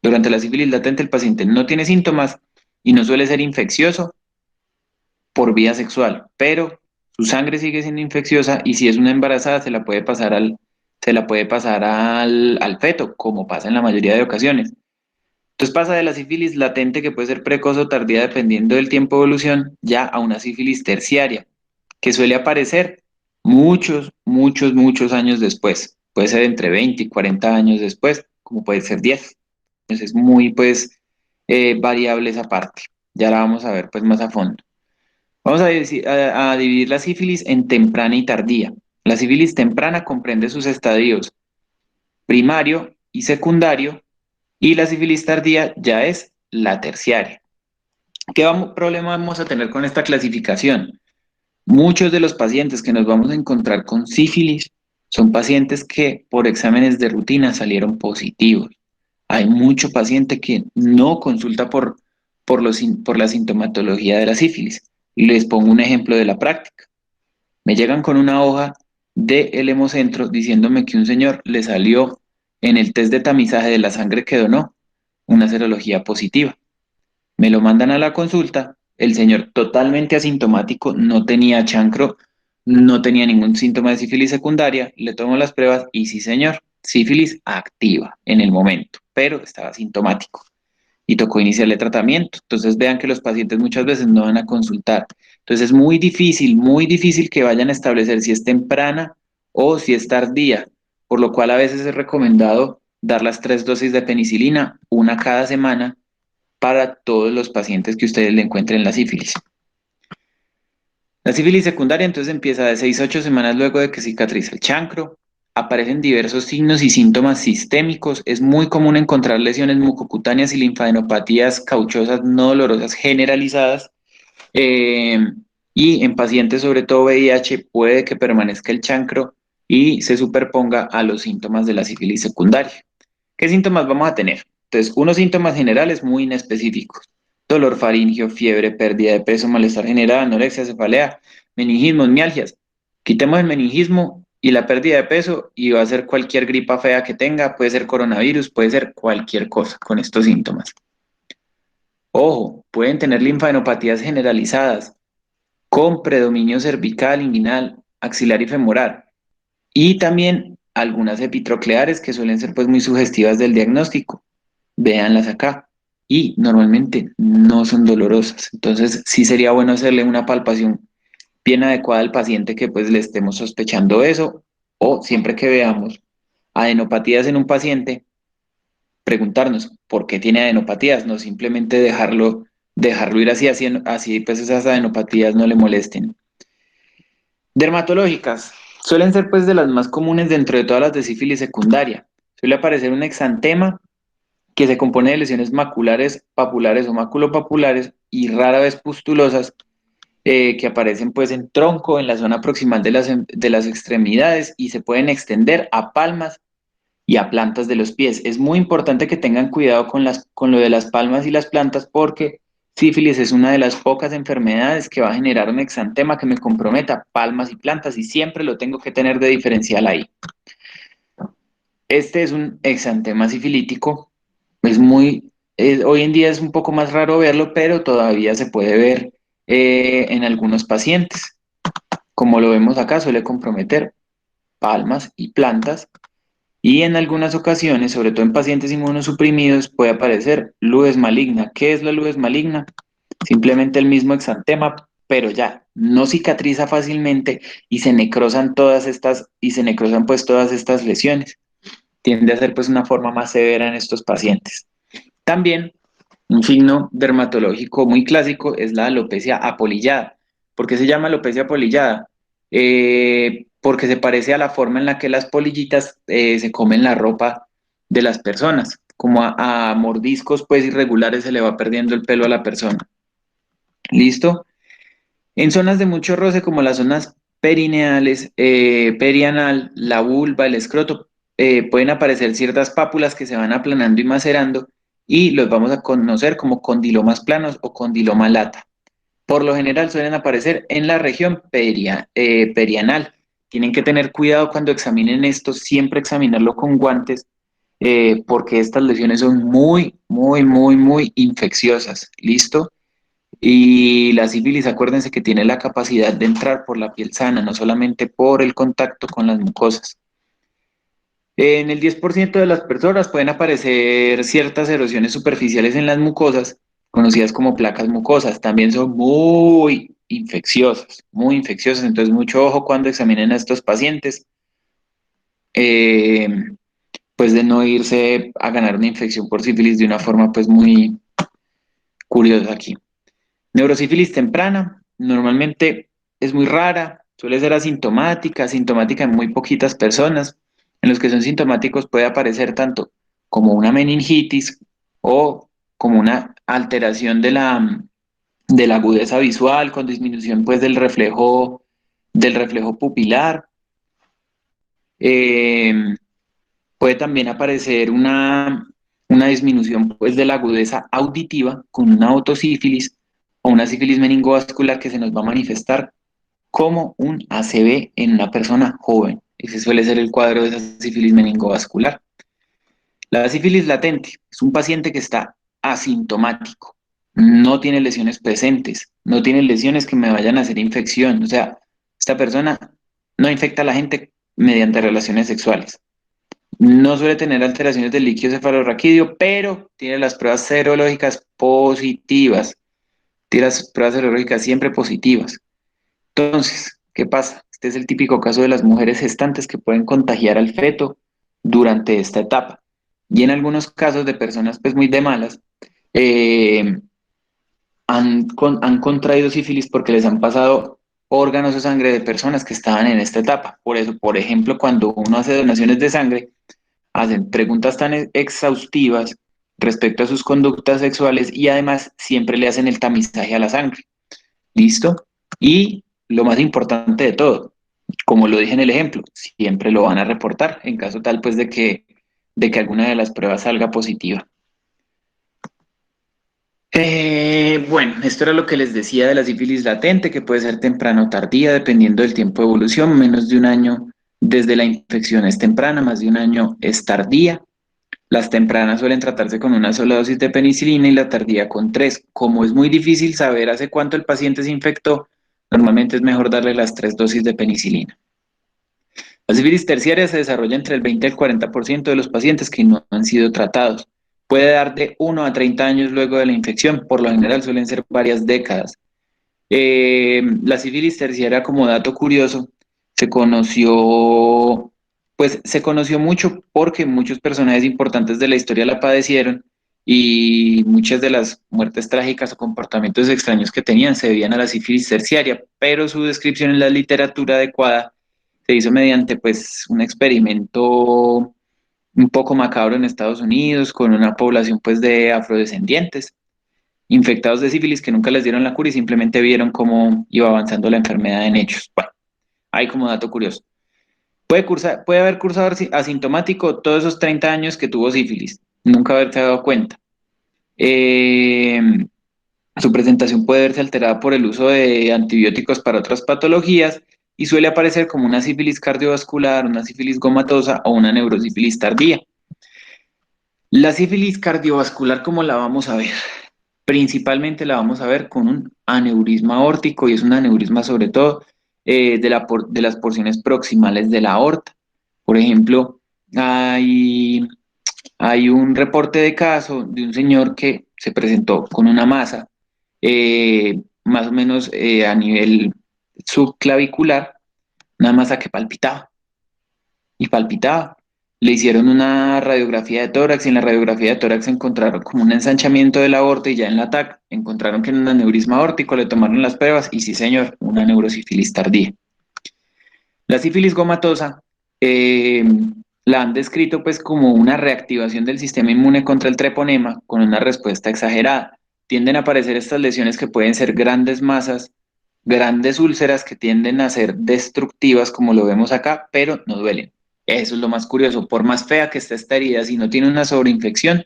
Durante la sífilis latente el paciente no tiene síntomas y no suele ser infeccioso por vía sexual, pero su sangre sigue siendo infecciosa y si es una embarazada se la puede pasar al feto, como pasa en la mayoría de ocasiones. Entonces pasa de la sífilis latente, que puede ser precoz o tardía dependiendo del tiempo de evolución, ya a una sífilis terciaria, que suele aparecer muchos años después. Puede ser entre 20 y 40 años después, como puede ser 10. Entonces es muy, pues, variable esa parte. Ya la vamos a ver, pues, más a fondo. Vamos a dividir la sífilis en temprana y tardía. La sífilis temprana comprende sus estadios primario y secundario, y la sífilis tardía ya es la terciaria. ¿Qué problema vamos a tener con esta clasificación? Muchos de los pacientes que nos vamos a encontrar con sífilis son pacientes que por exámenes de rutina salieron positivos. Hay mucho paciente que no consulta por la sintomatología de la sífilis. Les pongo un ejemplo de la práctica. Me llegan con una hoja del hemocentro diciéndome que un señor le salió en el test de tamizaje de la sangre que donó una serología positiva. Me lo mandan a la consulta, el señor totalmente asintomático, no tenía chancro, no tenía ningún síntoma de sífilis secundaria, le tomo las pruebas y sí señor, sífilis activa en el momento, pero estaba asintomático y tocó iniciarle tratamiento. Entonces vean que los pacientes muchas veces no van a consultar. Entonces es muy difícil que vayan a establecer si es temprana o si es tardía, por lo cual a veces es recomendado dar las 3 dosis de penicilina, una cada semana, para todos los pacientes que ustedes le encuentren la sífilis. La sífilis secundaria entonces empieza de 6 a 8 semanas luego de que cicatriza el chancro. Aparecen diversos signos y síntomas sistémicos. Es muy común encontrar lesiones mucocutáneas y linfadenopatías cauchosas no dolorosas generalizadas. Eh, y en pacientes, sobre todo VIH, puede que permanezca el chancro y se superponga a los síntomas de la sífilis secundaria. ¿Qué síntomas vamos a tener? Entonces, unos síntomas generales muy inespecíficos. Dolor faríngeo, fiebre, pérdida de peso, malestar general, anorexia, cefalea, meningismos, mialgias. Quitemos el meningismo y la pérdida de peso y va a ser cualquier gripa fea que tenga, puede ser coronavirus, puede ser cualquier cosa con estos síntomas. Ojo, pueden tener linfadenopatías generalizadas con predominio cervical, inguinal, axilar y femoral. Y también algunas epitrocleares que suelen ser pues muy sugestivas del diagnóstico. Véanlas acá. Y normalmente no son dolorosas. Entonces sí sería bueno hacerle una palpación bien adecuada al paciente que pues le estemos sospechando eso. O siempre que veamos adenopatías en un paciente, preguntarnos por qué tiene adenopatías, no simplemente dejarlo ir así pues esas adenopatías no le molesten. Dermatológicas. Suelen ser pues de las más comunes dentro de todas las de sífilis secundaria. Suele aparecer un exantema que se compone de lesiones maculares, papulares o maculopapulares y rara vez pustulosas que aparecen pues en tronco, en la zona proximal de las extremidades y se pueden extender a palmas y a plantas de los pies. Es muy importante que tengan cuidado con lo de las palmas y las plantas porque sífilis es una de las pocas enfermedades que va a generar un exantema que me comprometa palmas y plantas y siempre lo tengo que tener de diferencial ahí. Este es un exantema sifilítico, hoy en día es un poco más raro verlo, pero todavía se puede ver en algunos pacientes. Como lo vemos acá, suele comprometer palmas y plantas y en algunas ocasiones, sobre todo en pacientes inmunosuprimidos, puede aparecer luz maligna. ¿Qué es la luz maligna? Simplemente el mismo exantema, pero ya no cicatriza fácilmente y se necrosan pues todas estas lesiones. Tiende a ser pues una forma más severa en estos pacientes. También un signo dermatológico muy clásico es la alopecia apolillada. ¿Por qué se llama alopecia apolillada? Porque se parece a la forma en la que las polillitas se comen la ropa de las personas. Como a mordiscos pues irregulares se le va perdiendo el pelo a la persona. ¿Listo? En zonas de mucho roce como las zonas perineales, perianal, la vulva, el escroto, pueden aparecer ciertas pápulas que se van aplanando y macerando y los vamos a conocer como condilomas planos o condiloma lata. Por lo general suelen aparecer en la región perianal. Tienen que tener cuidado cuando examinen esto, siempre examinarlo con guantes, porque estas lesiones son muy infecciosas. ¿Listo? Y la sífilis, acuérdense que tiene la capacidad de entrar por la piel sana, no solamente por el contacto con las mucosas. En el 10% de las personas pueden aparecer ciertas erosiones superficiales en las mucosas, conocidas como placas mucosas. También son muy infecciosas. Entonces, mucho ojo cuando examinen a estos pacientes, eh, pues de no irse a ganar una infección por sífilis de una forma pues muy curiosa aquí. Neurosífilis temprana, normalmente es muy rara, suele ser asintomática en muy poquitas personas. En los que son sintomáticos puede aparecer tanto como una meningitis o como una alteración de la agudeza visual, con disminución pues del reflejo pupilar. Eh, Puede también aparecer una disminución pues de la agudeza auditiva con una otosífilis o una sífilis meningovascular que se nos va a manifestar como un ACV en una persona joven. Ese suele ser el cuadro de esa sífilis meningovascular. La sífilis latente es un paciente que está asintomático, no tiene lesiones presentes, no tiene lesiones que me vayan a hacer infección. O sea, esta persona no infecta a la gente mediante relaciones sexuales. No suele tener alteraciones del líquido cefalorraquídeo, pero tiene las pruebas serológicas positivas. Tiene las pruebas serológicas siempre positivas. Entonces, ¿qué pasa? Este es el típico caso de las mujeres gestantes que pueden contagiar al feto durante esta etapa. Y en algunos casos de personas pues muy de malas, eh, han contraído sífilis porque les han pasado órganos o sangre de personas que estaban en esta etapa. Por eso, por ejemplo, cuando uno hace donaciones de sangre, hacen preguntas tan exhaustivas respecto a sus conductas sexuales y además siempre le hacen el tamizaje a la sangre. ¿Listo? Y lo más importante de todo, como lo dije en el ejemplo, siempre lo van a reportar en caso tal pues de que alguna de las pruebas salga positiva. Bueno, esto era lo que les decía de la sífilis latente, que puede ser temprana o tardía, dependiendo del tiempo de evolución. Menos de un año desde la infección es temprana, más de un año es tardía. Las tempranas suelen tratarse con una sola dosis de penicilina y la tardía con tres. Como es muy difícil saber hace cuánto el paciente se infectó, normalmente es mejor darle las tres dosis de penicilina. La sífilis terciaria se desarrolla entre el 20 y el 40% de los pacientes que no han sido tratados. Puede dar de 1 a 30 años luego de la infección, por lo general suelen ser varias décadas. La sífilis terciaria, como dato curioso, se conoció, pues se conoció mucho porque muchos personajes importantes de la historia la padecieron y muchas de las muertes trágicas o comportamientos extraños que tenían se debían a la sífilis terciaria, pero su descripción en la literatura adecuada se hizo mediante pues un experimento un poco macabro en Estados Unidos con una población pues de afrodescendientes infectados de sífilis que nunca les dieron la cura y simplemente vieron cómo iba avanzando la enfermedad en ellos. Bueno, ahí como dato curioso. Puede haber cursado asintomático todos esos 30 años que tuvo sífilis, nunca haberse dado cuenta. Eh, Su presentación puede verse alterada por el uso de antibióticos para otras patologías y suele aparecer como una sífilis cardiovascular, una sífilis gomatosa o una neurosífilis tardía. La sífilis cardiovascular, ¿cómo la vamos a ver? Principalmente la vamos a ver con un aneurisma aórtico y es un aneurisma sobre todo de las porciones proximales de la aorta. Por ejemplo, hay un reporte de caso de un señor que se presentó con una masa más o menos a nivel subclavicular, una masa que palpitaba y palpitaba. Le hicieron una radiografía de tórax y en la radiografía de tórax encontraron como un ensanchamiento de la aorta y ya en la TAC encontraron que era un aneurisma aórtico, le tomaron las pruebas y sí señor, una neurosífilis tardía. La sífilis gomatosa eh, la han descrito pues como una reactivación del sistema inmune contra el treponema con una respuesta exagerada. Tienden a aparecer estas lesiones que pueden ser grandes masas, grandes úlceras que tienden a ser destructivas como lo vemos acá, pero no duelen. Eso es lo más curioso. Por más fea que esté esta herida, si no tiene una sobreinfección,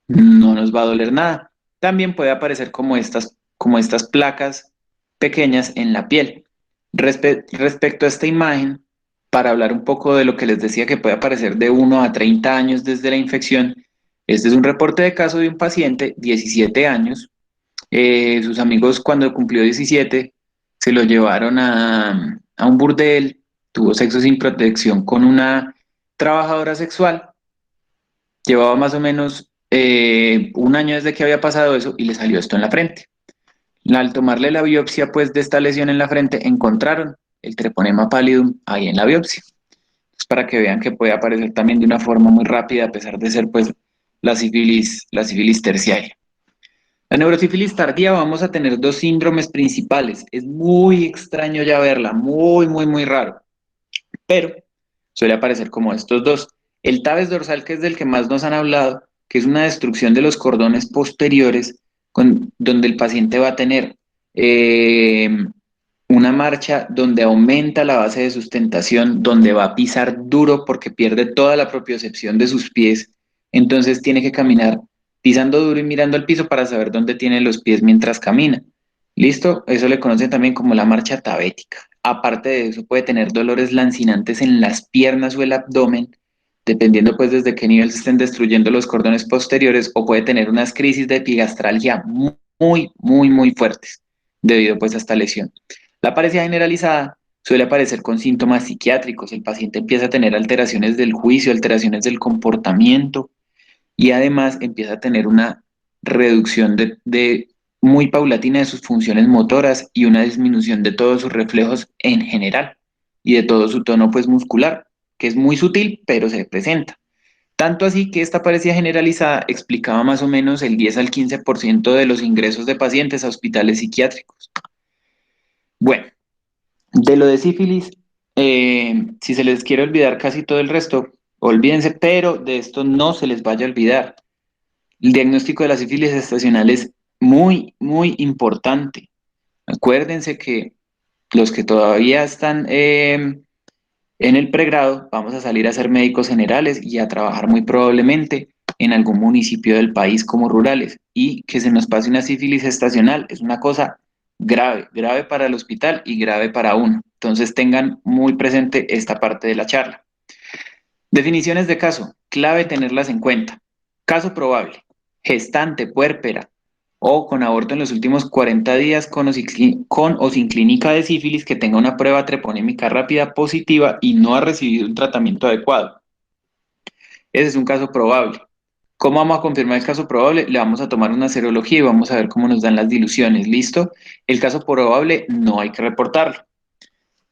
no nos va a doler nada. También puede aparecer como estas placas pequeñas en la piel. Respecto a esta imagen, para hablar un poco de lo que les decía que puede aparecer de 1 a 30 años desde la infección, este es un reporte de caso de un paciente, 17 años. Sus amigos cuando cumplió 17 se lo llevaron a un burdel, tuvo sexo sin protección con una trabajadora sexual. Llevaba más o menos un año desde que había pasado eso y le salió esto en la frente. Al tomarle la biopsia pues de esta lesión en la frente encontraron el treponema pallidum ahí en la biopsia. Es para que vean que puede aparecer también de una forma muy rápida a pesar de ser pues la sífilis terciaria. La neurosífilis tardía vamos a tener dos síndromes principales. Es muy extraño ya verla, muy raro, pero suele aparecer como estos dos. El tabes dorsal, que es del que más nos han hablado, que es una destrucción de los cordones posteriores, donde el paciente va a tener una marcha donde aumenta la base de sustentación, donde va a pisar duro porque pierde toda la propiocepción de sus pies, entonces tiene que caminar pisando duro y mirando al piso para saber dónde tiene los pies mientras camina. ¿Listo? Eso le conocen también como la marcha tabética. Aparte de eso, puede tener dolores lancinantes en las piernas o el abdomen, dependiendo pues desde qué nivel se estén destruyendo los cordones posteriores, o puede tener unas crisis de epigastralgia muy fuertes debido pues a esta lesión. La paresia generalizada suele aparecer con síntomas psiquiátricos. El paciente empieza a tener alteraciones del juicio, alteraciones del comportamiento y además empieza a tener una reducción de muy paulatina de sus funciones motoras y una disminución de todos sus reflejos en general y de todo su tono pues muscular, que es muy sutil, pero se presenta. Tanto así que esta parecía generalizada explicaba más o menos el 10 al 15% de los ingresos de pacientes a hospitales psiquiátricos. Bueno, de lo de sífilis, si se les quiere olvidar casi todo el resto, olvídense, pero de esto no se les vaya a olvidar. El diagnóstico de la sífilis estacional es muy importante. Acuérdense que los que todavía están en el pregrado, vamos a salir a ser médicos generales y a trabajar muy probablemente en algún municipio del país como rurales. Y que se nos pase una sífilis estacional es una cosa grave, grave para el hospital y grave para uno. Entonces tengan muy presente esta parte de la charla. Definiciones de caso, clave tenerlas en cuenta. Caso probable, gestante, puérpera o con aborto en los últimos 40 días con o sin clínica de sífilis que tenga una prueba treponémica rápida positiva y no ha recibido un tratamiento adecuado. Ese es un caso probable. ¿Cómo vamos a confirmar el caso probable? Le vamos a tomar una serología y vamos a ver cómo nos dan las diluciones. ¿Listo? El caso probable no hay que reportarlo.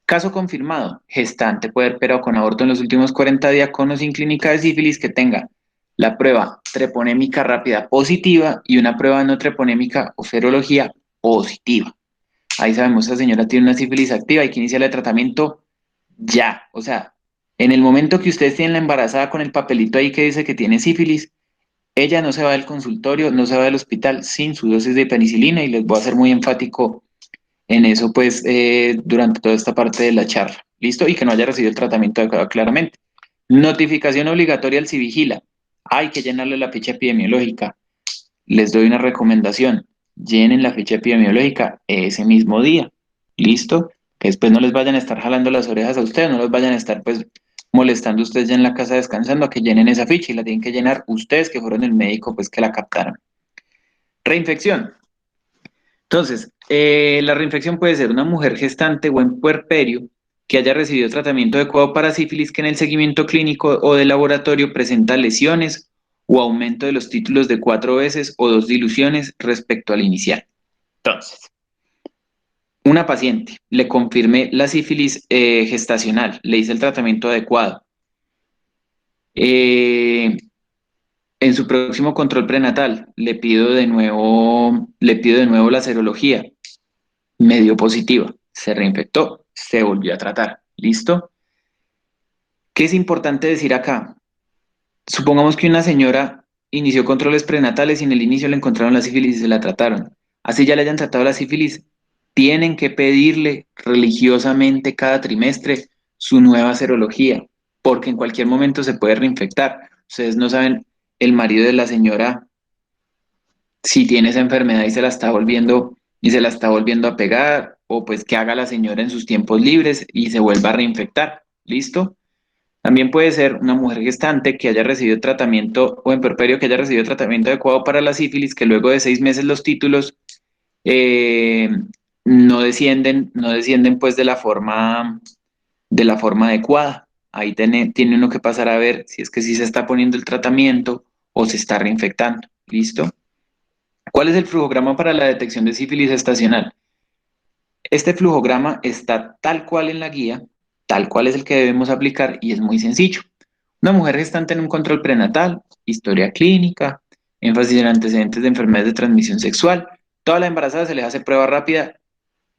Caso confirmado, gestante puérpera o con aborto en los últimos 40 días con o sin clínica de sífilis que tenga la prueba treponémica rápida positiva y una prueba no treponémica o serología positiva. Ahí sabemos, esa señora tiene una sífilis activa, hay que iniciar el tratamiento ya. O sea, en el momento que ustedes tienen la embarazada con el papelito ahí que dice que tiene sífilis, ella no se va del consultorio, no se va del hospital sin su dosis de penicilina y les voy a ser muy enfático en eso, pues, durante toda esta parte de la charla. ¿Listo? Y que no haya recibido el tratamiento adecuado, claramente. Notificación obligatoria al Civigila. Hay que llenarle la ficha epidemiológica. Les doy una recomendación. Llenen la ficha epidemiológica ese mismo día. ¿Listo? Que después no les vayan a estar jalando las orejas a ustedes, no los vayan a estar, pues, molestando ustedes ya en la casa descansando, a que llenen esa ficha y la tienen que llenar ustedes que fueron el médico, pues, que la captaron. Reinfección. Entonces, la reinfección puede ser una mujer gestante o en puerperio que haya recibido tratamiento adecuado para sífilis que en el seguimiento clínico o de laboratorio presenta lesiones o aumento de los títulos de 4 veces o 2 diluciones respecto al inicial. Entonces, una paciente le confirmé la sífilis gestacional, le hice el tratamiento adecuado. Eh, en su próximo control prenatal le pido de nuevo la serología. Me dio positiva, se reinfectó, se volvió a tratar. ¿Listo? ¿Qué es importante decir acá? Supongamos que una señora inició controles prenatales y en el inicio le encontraron la sífilis y se la trataron. Así ya le hayan tratado la sífilis, tienen que pedirle religiosamente cada trimestre su nueva serología, porque en cualquier momento se puede reinfectar. Ustedes no saben el marido de la señora si tiene esa enfermedad y se la está volviendo a pegar, o pues que haga la señora en sus tiempos libres y se vuelva a reinfectar. ¿Listo? También puede ser una mujer gestante que haya recibido tratamiento o en puerperio que haya recibido tratamiento adecuado para la sífilis, que luego de 6 meses los títulos eh, no descienden pues de la forma adecuada. Ahí tiene uno que pasar a ver si es que sí se está poniendo el tratamiento o se está reinfectando. ¿Listo? ¿Cuál es el flujograma para la detección de sífilis estacional? Este flujograma está tal cual en la guía, tal cual es el que debemos aplicar y es muy sencillo. Una mujer gestante en un control prenatal, historia clínica, énfasis en antecedentes de enfermedades de transmisión sexual. Toda la embarazada se les hace prueba rápida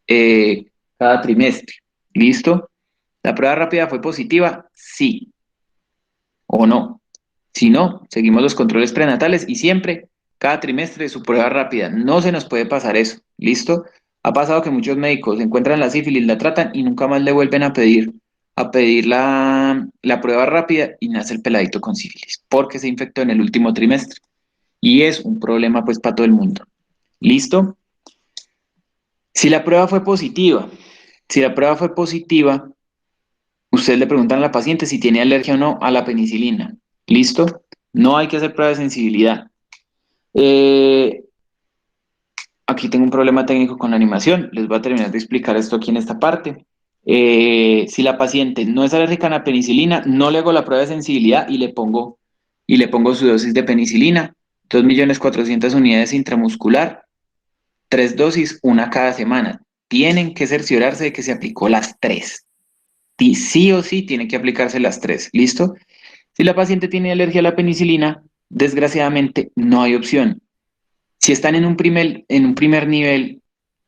eh, cada trimestre. ¿Listo? ¿La prueba rápida fue positiva? Sí o no. Si no, seguimos los controles prenatales y siempre, cada trimestre, su prueba rápida. No se nos puede pasar eso. ¿Listo? Ha pasado que muchos médicos encuentran la sífilis, la tratan y nunca más le vuelven a pedir la prueba rápida y nace el peladito con sífilis, porque se infectó en el último trimestre. Y es un problema pues para todo el mundo. ¿Listo? Si la prueba fue positiva, si la prueba fue positiva, ustedes le preguntan a la paciente si tiene alergia o no a la penicilina. ¿Listo? No hay que hacer prueba de sensibilidad. Eh, Aquí tengo un problema técnico con la animación. Les voy a terminar de explicar esto aquí en esta parte. Si la paciente no es alérgica a la penicilina, no le hago la prueba de sensibilidad y le pongo su dosis de penicilina, 2.400.000 unidades intramuscular, 3 dosis, una cada semana. Tienen que cerciorarse de que se aplicó las tres. Sí o sí tienen que aplicarse las tres. ¿Listo? Si la paciente tiene alergia a la penicilina, desgraciadamente no hay opción. Si están en un primer nivel,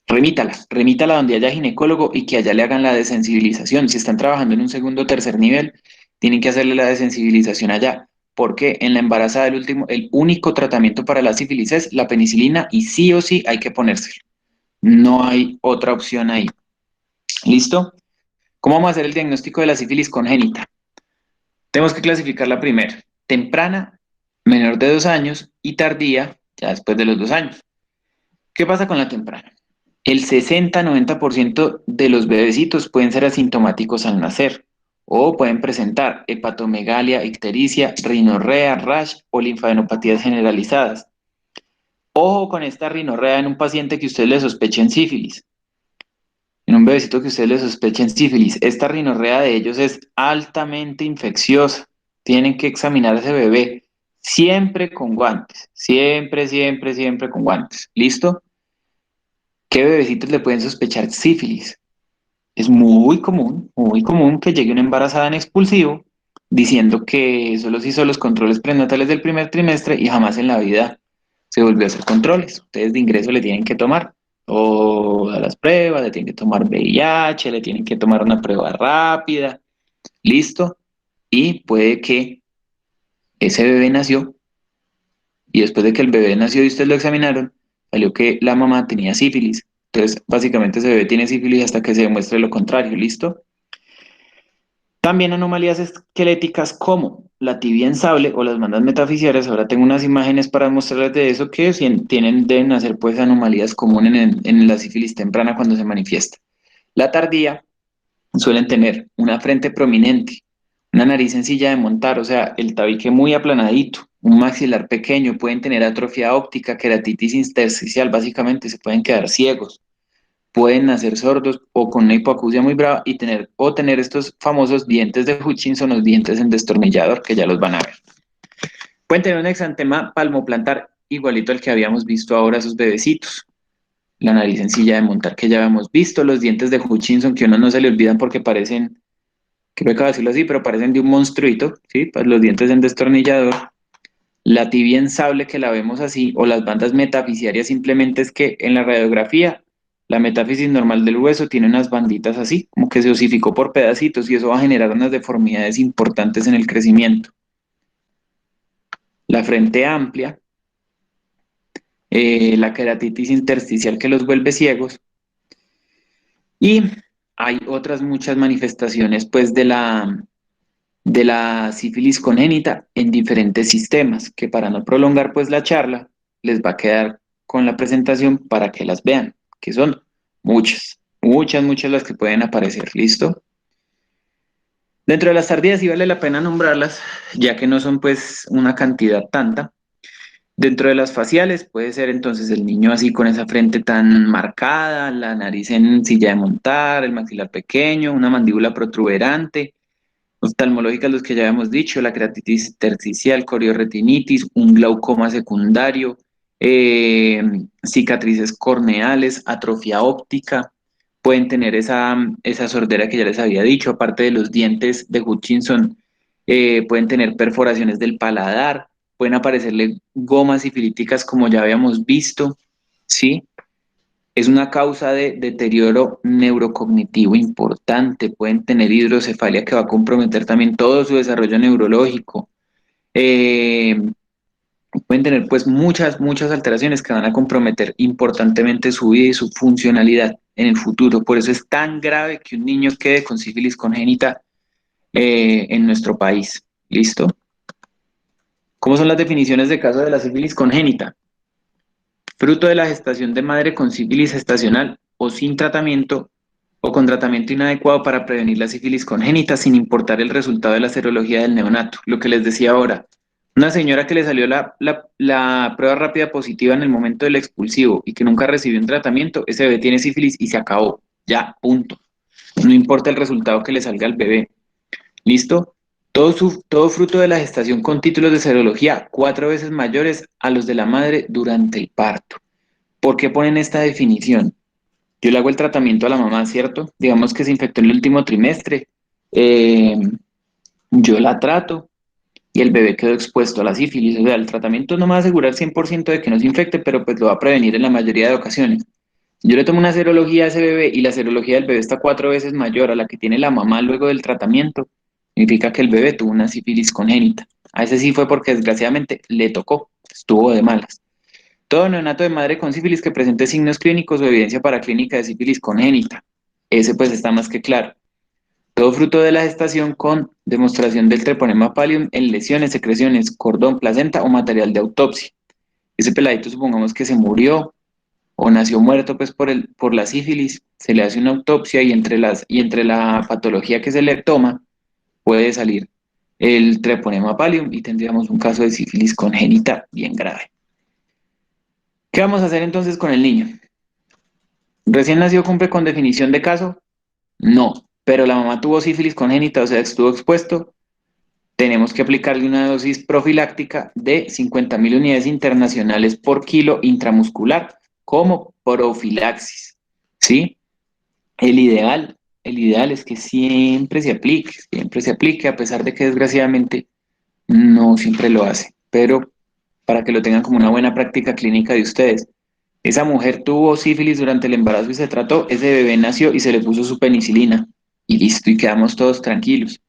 remítala donde haya ginecólogo y que allá le hagan la desensibilización. Si están trabajando en un segundo o tercer nivel, tienen que hacerle la desensibilización allá, porque en la embarazada el único tratamiento para la sífilis es la penicilina y sí o sí hay que ponérselo. No hay otra opción ahí. ¿Listo? ¿Cómo vamos a hacer el diagnóstico de la sífilis congénita? Tenemos que clasificarla primero, temprana, menor de 2 años, y tardía, ya después de los 2 años. ¿Qué pasa con la temprana? El 60-90% de los bebecitos pueden ser asintomáticos al nacer o pueden presentar hepatomegalia, ictericia, rinorrea, rash o linfadenopatías generalizadas. Ojo con esta rinorrea en un paciente que usted le sospechen sífilis. En un bebecito que usted le sospechen sífilis, esta rinorrea de ellos es altamente infecciosa. Tienen que examinar a ese bebé siempre con guantes, siempre, siempre, siempre con guantes. ¿Listo? ¿Qué bebecitos le pueden sospechar sífilis? Es muy común que llegue una embarazada en expulsivo diciendo que solo se hizo los controles prenatales del primer trimestre y jamás en la vida se volvió a hacer controles. Ustedes de ingreso le tienen que tomar todas las pruebas, le tienen que tomar VIH, le tienen que tomar una prueba rápida, listo. Y puede que ese bebé nació y después de que el bebé nació y ustedes lo examinaron, salió que la mamá tenía sífilis. Entonces, básicamente ese bebé tiene sífilis hasta que se demuestre lo contrario, ¿listo? También anomalías esqueléticas como la tibia en sable o las bandas metafisiares. Ahora tengo unas imágenes para mostrarles de eso que deben hacer pues anomalías comunes en la sífilis temprana cuando se manifiesta. La tardía suelen tener una frente prominente, una nariz sencilla de montar, o sea, el tabique muy aplanadito, un maxilar pequeño, pueden tener atrofia óptica, queratitis intersticial, básicamente se pueden quedar ciegos, pueden nacer sordos o con una hipoacusia muy brava y tener estos famosos dientes de Hutchinson, los dientes en destornillador, que ya los van a ver. Pueden tener un exantema palmoplantar igualito al que habíamos visto ahora esos bebecitos. La nariz sencilla de montar que ya habíamos visto, los dientes de Hutchinson que a uno no se le olvidan porque parecen, que me acabo de decirlo así, pero parecen de un monstruito, ¿sí? Pues los dientes en destornillador. La tibia en sable que la vemos así, o las bandas metafisiarias simplemente es que en la radiografía la metáfisis normal del hueso tiene unas banditas así, como que se osificó por pedacitos y eso va a generar unas deformidades importantes en el crecimiento. La frente amplia, la queratitis intersticial que los vuelve ciegos y hay otras muchas manifestaciones pues de la sífilis congénita en diferentes sistemas, que para no prolongar pues la charla, les va a quedar con la presentación para que las vean, que son muchas las que pueden aparecer, ¿listo? Dentro de las tardías sí vale la pena nombrarlas, ya que no son pues una cantidad tanta. Dentro de las faciales puede ser entonces el niño así con esa frente tan marcada, la nariz en silla de montar, el maxilar pequeño, una mandíbula protuberante. Oftalmológicas, los que ya habíamos dicho, la keratitis intersticial, corioretinitis, un glaucoma secundario, cicatrices corneales, atrofia óptica, pueden tener esa sordera que ya les había dicho, aparte de los dientes de Hutchinson, pueden tener perforaciones del paladar, pueden aparecerle gomas sifilíticas como ya habíamos visto, ¿sí? Es una causa de deterioro neurocognitivo importante. Pueden tener hidrocefalia que va a comprometer también todo su desarrollo neurológico. eh, pueden tener pues muchas alteraciones que van a comprometer importantemente su vida y su funcionalidad en el futuro. Por eso es tan grave que un niño quede con sífilis congénita en nuestro país. ¿Listo? ¿Cómo son las definiciones de caso de la sífilis congénita? Fruto de la gestación de madre con sífilis gestacional o sin tratamiento o con tratamiento inadecuado para prevenir la sífilis congénita sin importar el resultado de la serología del neonato. Lo que les decía ahora, una señora que le salió la prueba rápida positiva en el momento del expulsivo y que nunca recibió un tratamiento, ese bebé tiene sífilis y se acabó. Ya, punto. No importa el resultado que le salga al bebé. ¿Listo? Todo fruto de la gestación con títulos de serología 4 veces mayores a los de la madre durante el parto. ¿Por qué ponen esta definición? Yo le hago el tratamiento a la mamá, ¿cierto? Digamos que se infectó en el último trimestre. eh, yo la trato y el bebé quedó expuesto a la sífilis. O sea, el tratamiento no me va a asegurar 100% de que no se infecte, pero pues lo va a prevenir en la mayoría de ocasiones. Yo le tomo una serología a ese bebé y la serología del bebé está 4 veces mayor a la que tiene la mamá luego del tratamiento. Significa que el bebé tuvo una sífilis congénita. A ese sí fue porque desgraciadamente le tocó, estuvo de malas. Todo neonato de madre con sífilis que presente signos clínicos o evidencia paraclínica de sífilis congénita. Ese pues está más que claro. Todo fruto de la gestación con demostración del treponema pallium en lesiones, secreciones, cordón, placenta o material de autopsia. Ese peladito supongamos que se murió o nació muerto pues por la sífilis, se le hace una autopsia y entre la patología que se le toma puede salir el treponema pallium y tendríamos un caso de sífilis congénita bien grave. ¿Qué vamos a hacer entonces con el niño? ¿Recién nacido cumple con definición de caso? No, pero la mamá tuvo sífilis congénita, o sea, estuvo expuesto. Tenemos que aplicarle una dosis profiláctica de 50.000 unidades internacionales por kilo intramuscular como profilaxis, ¿sí? El ideal, el ideal es que siempre se aplique, a pesar de que desgraciadamente no siempre lo hace, pero para que lo tengan como una buena práctica clínica de ustedes. Esa mujer tuvo sífilis durante el embarazo y se trató, ese bebé nació y se le puso su penicilina y listo, y quedamos todos tranquilos.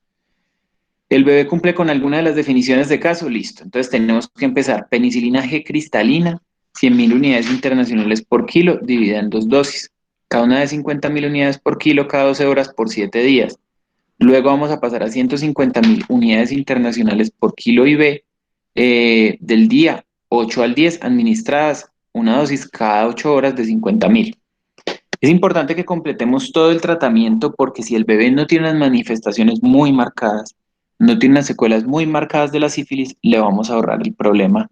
El bebé cumple con alguna de las definiciones de caso, listo. Entonces tenemos que empezar. Penicilina G cristalina, 100.000 unidades internacionales por kilo, dividida en 2 dosis. Cada una de 50.000 unidades por kilo cada 12 horas por 7 días. Luego vamos a pasar a 150.000 unidades internacionales por kilo IV del día 8 al 10 administradas, una dosis cada 8 horas de 50.000. Es importante que completemos todo el tratamiento porque si el bebé no tiene unas manifestaciones muy marcadas, no tiene unas secuelas muy marcadas de la sífilis, le vamos a ahorrar el problema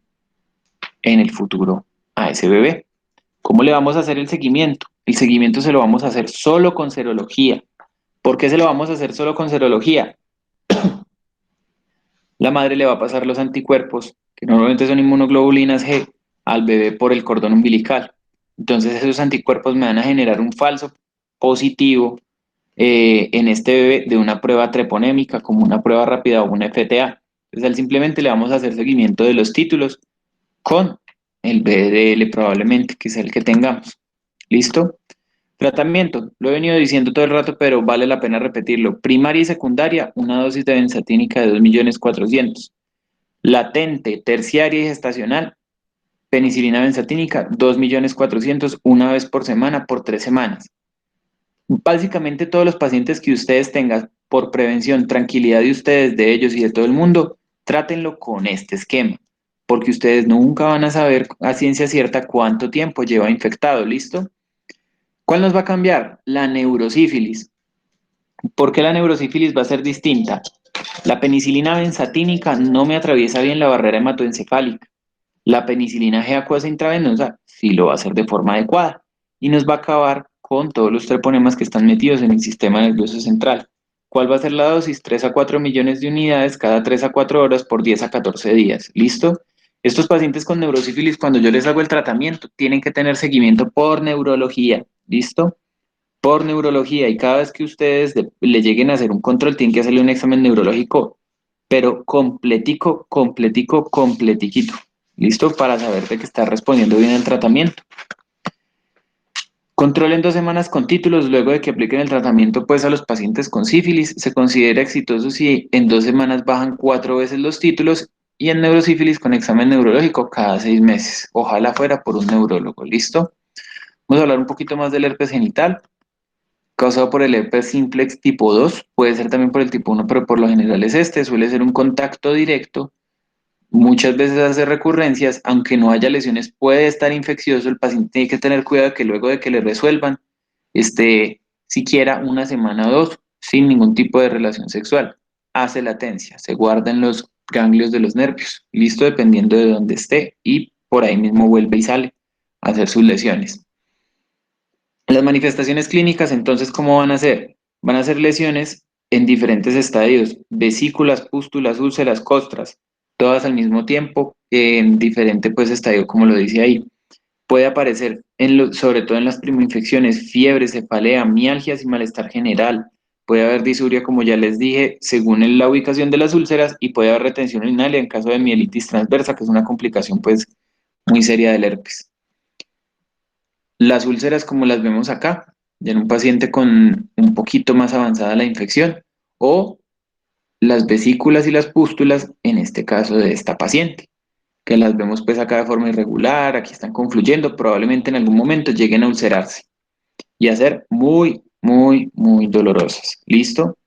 en el futuro a ese bebé. ¿Cómo le vamos a hacer el seguimiento? El seguimiento se lo vamos a hacer solo con serología. ¿Por qué se lo vamos a hacer solo con serología? La madre le va a pasar los anticuerpos, que normalmente son inmunoglobulinas G, al bebé por el cordón umbilical. Entonces esos anticuerpos me van a generar un falso positivo en este bebé de una prueba treponémica, como una prueba rápida o una FTA. Entonces, él simplemente le vamos a hacer seguimiento de los títulos con el BDL probablemente, que es el que tengamos. ¿Listo? Tratamiento, lo he venido diciendo todo el rato, pero vale la pena repetirlo. Primaria y secundaria, una dosis de benzatínica de 2.400.000. Latente, terciaria y gestacional, penicilina benzatínica, 2.400.000 una vez por semana por 3 semanas. Básicamente todos los pacientes que ustedes tengan por prevención, tranquilidad de ustedes, de ellos y de todo el mundo, trátenlo con este esquema, porque ustedes nunca van a saber a ciencia cierta cuánto tiempo lleva infectado, ¿listo? ¿Cuál nos va a cambiar? La neurosífilis. ¿Por qué la neurosífilis va a ser distinta? La penicilina benzatínica no me atraviesa bien la barrera hematoencefálica. La penicilina G acuosa intravenosa sí lo va a hacer de forma adecuada y nos va a acabar con todos los treponemas que están metidos en el sistema nervioso central. ¿Cuál va a ser la dosis? 3 a 4 millones de unidades cada 3 a 4 horas por 10 a 14 días. ¿Listo? Estos pacientes con neurosífilis, cuando yo les hago el tratamiento, tienen que tener seguimiento por neurología. ¿Listo? Por neurología y cada vez que ustedes le lleguen a hacer un control, tienen que hacerle un examen neurológico, pero completiquito. ¿Listo? Para saber de que está respondiendo bien al tratamiento. Control en 2 semanas con títulos, luego de que apliquen el tratamiento pues a los pacientes con sífilis, se considera exitoso si en 2 semanas bajan 4 veces los títulos y en neurosífilis con examen neurológico cada 6 meses. Ojalá fuera por un neurólogo, ¿listo? Vamos a hablar un poquito más del herpes genital, causado por el herpes simplex tipo 2, puede ser también por el tipo 1, pero por lo general es este, suele ser un contacto directo, muchas veces hace recurrencias, aunque no haya lesiones, puede estar infeccioso, el paciente tiene que tener cuidado que luego de que le resuelvan, esté siquiera una semana o dos sin ningún tipo de relación sexual. Hace latencia, se guarda en los ganglios de los nervios, listo, dependiendo de dónde esté, y por ahí mismo vuelve y sale a hacer sus lesiones. Las manifestaciones clínicas, entonces, ¿cómo van a ser? Van a ser lesiones en diferentes estadios, vesículas, pústulas, úlceras, costras, todas al mismo tiempo, en diferente pues estadio, como lo dice ahí. Puede aparecer, sobre todo en las primoinfecciones, fiebre, cefalea, mialgias y malestar general. Puede haber disuria, como ya les dije, según la ubicación de las úlceras, y puede haber retención urinaria en caso de mielitis transversa, que es una complicación pues muy seria del herpes. Las úlceras, como las vemos acá, en un paciente con un poquito más avanzada la infección, o las vesículas y las pústulas, en este caso de esta paciente, que las vemos pues acá de forma irregular, aquí están confluyendo, probablemente en algún momento lleguen a ulcerarse y a ser muy, muy, muy dolorosas. ¿Listo?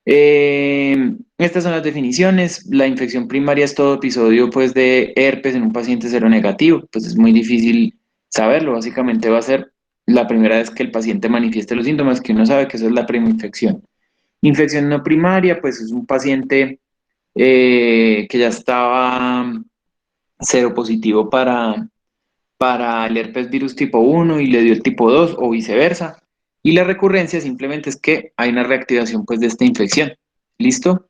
Estas son las definiciones. La infección primaria es todo episodio pues, de herpes en un paciente seronegativo. Pues es muy difícil saberlo. Básicamente va a ser la primera vez que el paciente manifieste los síntomas, que uno sabe que eso es la primoinfección. Infección no primaria, pues es un paciente que ya estaba seropositivo para el herpes virus tipo 1 y le dio el tipo 2 o viceversa. Y la recurrencia simplemente es que hay una reactivación pues, de esta infección. ¿Listo?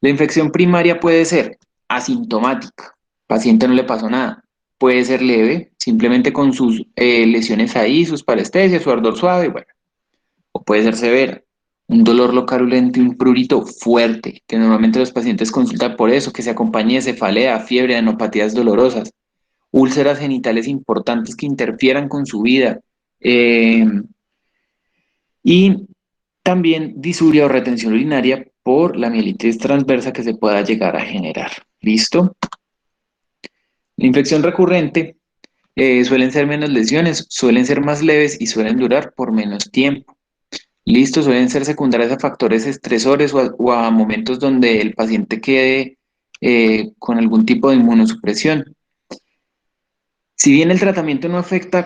La infección primaria puede ser asintomática, paciente no le pasó nada. Puede ser leve, simplemente con sus lesiones ahí, sus parestesias, su ardor suave, bueno. O puede ser severa, un dolor localulento y un prurito fuerte, que normalmente los pacientes consultan por eso, que se acompañe de cefalea, fiebre, anopatías dolorosas, úlceras genitales importantes que interfieran con su vida. eh, y también disuria o retención urinaria por la mielitis transversa que se pueda llegar a generar. ¿Listo? La infección recurrente suelen ser menos lesiones, suelen ser más leves y suelen durar por menos tiempo. ¿Listo? Suelen ser secundarias a factores estresores o a momentos donde el paciente quede con algún tipo de inmunosupresión. Si bien el tratamiento no afecta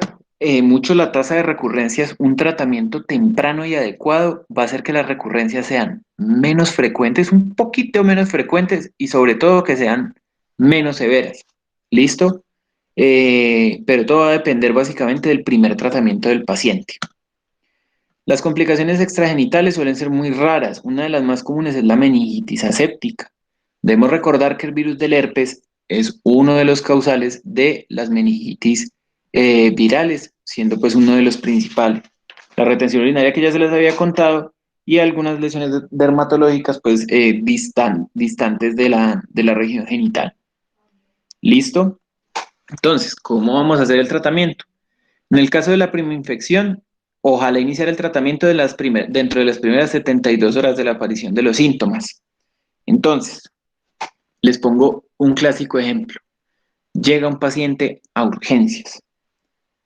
mucho la tasa de recurrencias, un tratamiento temprano y adecuado va a hacer que las recurrencias sean menos frecuentes, un poquito menos frecuentes y sobre todo que sean menos severas. ¿Listo? Pero todo va a depender básicamente del primer tratamiento del paciente. Las complicaciones extragenitales suelen ser muy raras. Una de las más comunes es la meningitis aséptica. Debemos recordar que el virus del herpes es uno de los causales de las meningitis virales, siendo pues uno de los principales. La retención urinaria que ya se les había contado y algunas lesiones dermatológicas pues distantes de la región genital. ¿Listo? Entonces, ¿cómo vamos a hacer el tratamiento? En el caso de la primoinfección, ojalá iniciar el tratamiento dentro de las primeras 72 horas de la aparición de los síntomas. Entonces, les pongo un clásico ejemplo. Llega un paciente a urgencias.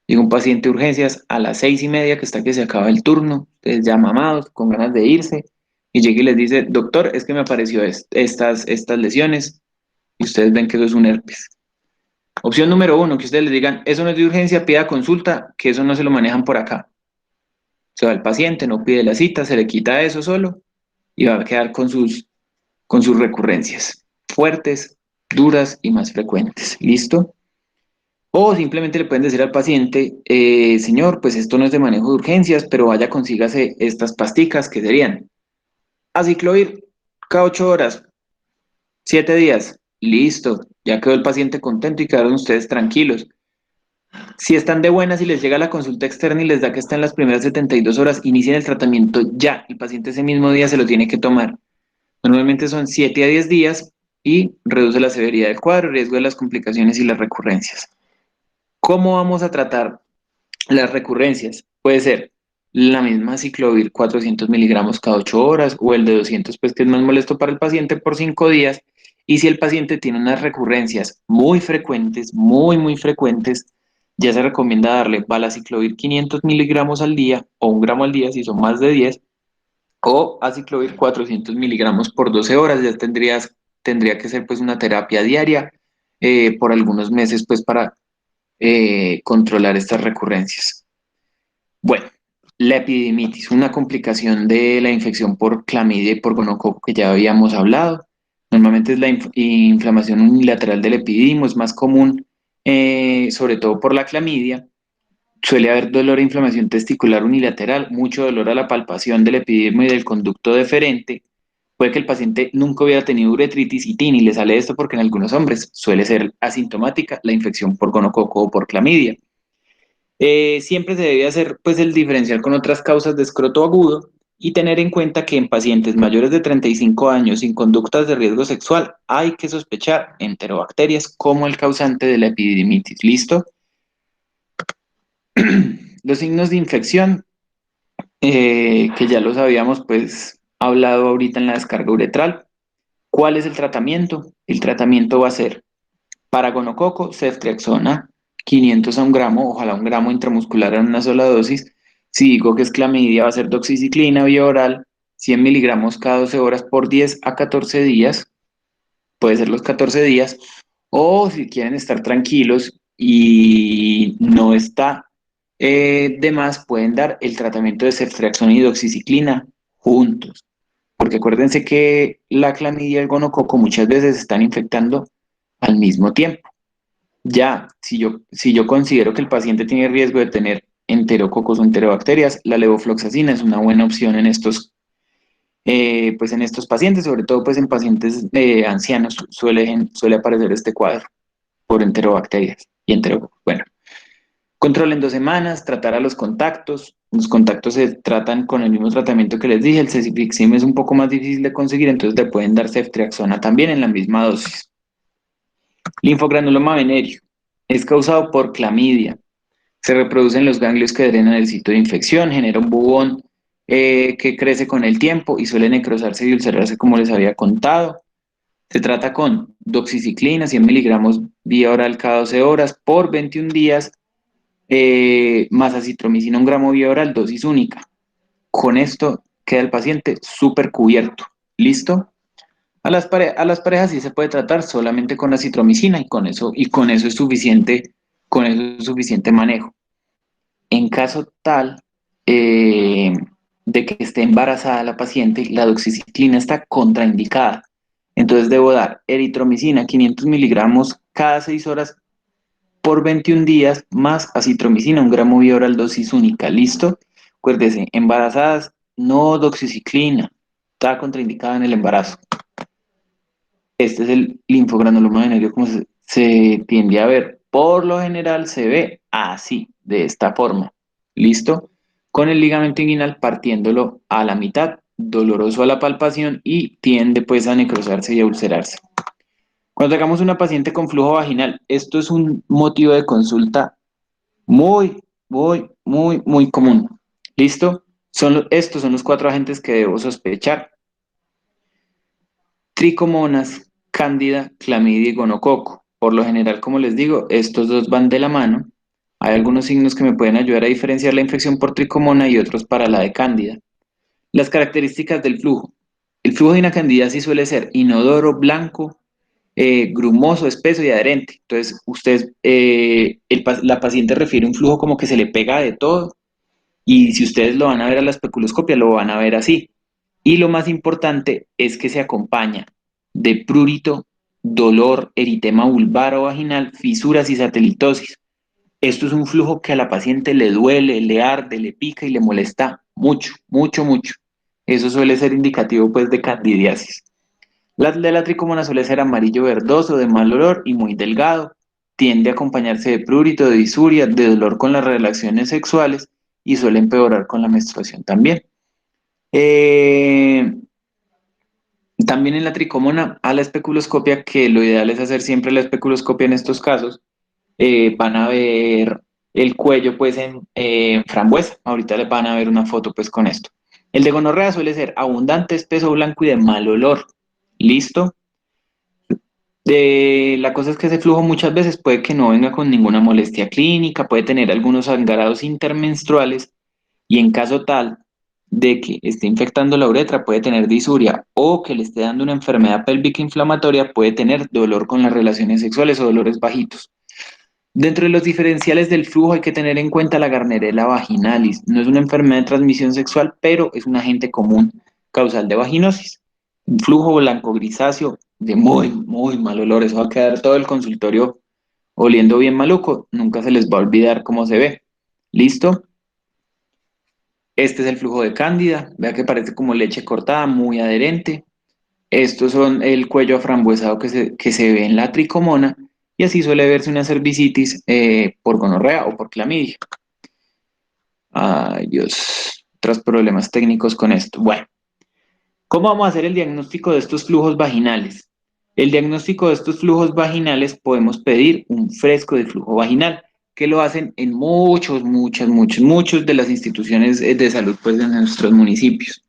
Llega un paciente a urgencias a las 6:30, que está que se acaba el turno, ustedes ya mamados, con ganas de irse, y llega y les dice, doctor, es que me apareció estas lesiones, y ustedes ven que eso es un herpes. Opción número uno, que ustedes les digan, eso no es de urgencia, pida consulta, que eso no se lo manejan por acá. Se va el paciente, no pide la cita, se le quita eso solo y va a quedar con sus recurrencias fuertes, duras y más frecuentes. ¿Listo? O simplemente le pueden decir al paciente, señor, pues esto no es de manejo de urgencias, pero vaya, consígase estas pasticas que serían aciclovir cada 8 horas, 7 días. Listo, ya quedó el paciente contento y quedaron ustedes tranquilos. Si están de buenas y les llega la consulta externa y les da que está en las primeras 72 horas, inicien el tratamiento ya. El paciente ese mismo día se lo tiene que tomar. Normalmente son 7 a 10 días y reduce la severidad del cuadro, el riesgo de las complicaciones y las recurrencias. ¿Cómo vamos a tratar las recurrencias? Puede ser la misma ciclovir 400 miligramos cada 8 horas o el de 200, pues que es más molesto para el paciente por 5 días Y si el paciente tiene unas recurrencias muy frecuentes, muy frecuentes, ya se recomienda darle valaciclovir 500 miligramos al día o 1 gramo al día si son más de 10, o aciclovir 400 miligramos por 12 horas. Ya tendría que ser pues una terapia diaria por algunos meses pues para controlar estas recurrencias. Bueno, la epididimitis, una complicación de la infección por clamidia y por gonococo que ya habíamos hablado. Normalmente es la inflamación unilateral del epididimo, es más común, sobre todo por la clamidia. Suele haber dolor e inflamación testicular unilateral, mucho dolor a la palpación del epididimo y del conducto deferente. Puede que el paciente nunca hubiera tenido uretritis y TIN y le sale esto porque en algunos hombres suele ser asintomática la infección por gonococo o por clamidia. Siempre se debe hacer pues el diferencial con otras causas de escroto agudo y tener en cuenta que en pacientes mayores de 35 años sin conductas de riesgo sexual hay que sospechar enterobacterias como el causante de la epididimitis. ¿Listo? Los signos de infección, que ya los habíamos pues hablado ahorita en la descarga uretral. ¿Cuál es el tratamiento? El tratamiento va a ser para gonococo, ceftriaxona, 500 a 1 gramo, ojalá 1 gramo intramuscular en una sola dosis. Si digo que es clamidia, va a ser doxiciclina vía oral, 100 miligramos cada 12 horas por 10 a 14 días, puede ser los 14 días, o si quieren estar tranquilos y no está de más, pueden dar el tratamiento de ceftriaxona y doxiciclina juntos, porque acuérdense que la clamidia y el gonococo muchas veces están infectando al mismo tiempo. Ya, si yo considero que el paciente tiene riesgo de tener enterococos o enterobacterias, la levofloxacina es una buena opción en pues en estos pacientes, sobre todo pues en pacientes ancianos suele aparecer este cuadro por enterobacterias y enterococos. Bueno, control en 2 semanas, tratar a los contactos. Los contactos se tratan con el mismo tratamiento que les dije. El cefixime es un poco más difícil de conseguir, entonces le pueden dar ceftriaxona también en la misma dosis. Linfogranuloma venéreo es causado por clamidia. Se reproducen los ganglios que drenan el sitio de infección, genera un bubón que crece con el tiempo y suele necrosarse y ulcerarse como les había contado. Se trata con doxiciclina, 100 miligramos vía oral cada 12 horas por 21 días, más acitromicina 1 gramo vía oral, dosis única. Con esto queda el paciente súper cubierto. ¿Listo? A las parejas sí se puede tratar solamente con acitromicina y con eso es suficiente manejo. En caso tal eh, de que esté embarazada la paciente, la doxiciclina está contraindicada. Entonces debo dar eritromicina 500 miligramos cada 6 horas por 21 días más acitromicina 1 gramo vía oral dosis única. ¿Listo? Acuérdese, embarazadas, no doxiciclina. Está contraindicada en el embarazo. Este es el linfogranuloma venéreo como se tiende a ver. Por lo general se ve así, de esta forma. ¿Listo? Con el ligamento inguinal partiéndolo a la mitad, doloroso a la palpación y tiende pues a necrosarse y a ulcerarse. Cuando hagamos una paciente con flujo vaginal, esto es un motivo de consulta muy común. ¿Listo? Estos son los 4 agentes que debo sospechar: tricomonas, cándida, clamidia y gonococo. Por lo general, como les digo, estos dos van de la mano. Hay algunos signos que me pueden ayudar a diferenciar la infección por tricomona y otros para la de cándida. Las características del flujo. El flujo de una candidiasis suele ser inodoro, blanco, grumoso, espeso y adherente. Entonces, la paciente refiere un flujo como que se le pega de todo, y si ustedes lo van a ver a la especuloscopia, lo van a ver así. Y lo más importante es que se acompaña de prurito, dolor, eritema vulvar o vaginal, fisuras y satelitosis. Esto es un flujo que a la paciente le duele, le arde, le pica y le molesta mucho. Eso suele ser indicativo pues de candidiasis. La de la tricomona suele ser amarillo verdoso, de mal olor y muy delgado. Tiende a acompañarse de prurito, de disuria, de dolor con las relaciones sexuales y suele empeorar con la menstruación también. Eh, También en la tricomona, a la especuloscopia, que lo ideal es hacer siempre la especuloscopia en estos casos, van a ver el cuello pues en frambuesa. Ahorita les van a ver una foto pues con esto. El de gonorrea suele ser abundante, espeso, blanco y de mal olor. ¿Listo? La cosa es que ese flujo muchas veces puede que no venga con ninguna molestia clínica, puede tener algunos sangrados intermenstruales y en caso tal de que esté infectando la uretra puede tener disuria o que le esté dando una enfermedad pélvica inflamatoria, puede tener dolor con las relaciones sexuales o dolores bajitos. Dentro de los diferenciales del flujo hay que tener en cuenta la Gardnerella vaginalis. No es una enfermedad de transmisión sexual, pero es un agente común causal de vaginosis. Un flujo blanco grisáceo de muy, muy mal olor. Eso va a quedar todo el consultorio oliendo bien maluco. Nunca se les va a olvidar cómo se ve. ¿Listo? Este es el flujo de cándida. Vea que parece como leche cortada, muy adherente. Estos son el cuello aframbuesado que se ve en la tricomona y así suele verse una cervicitis por gonorrea o por clamidia. Ay, Dios, otros problemas técnicos con esto. Bueno, ¿cómo vamos a hacer el diagnóstico de estos flujos vaginales? El diagnóstico de estos flujos vaginales podemos pedir un fresco de flujo vaginal, que lo hacen en muchos de las instituciones de salud pues, de nuestros municipios.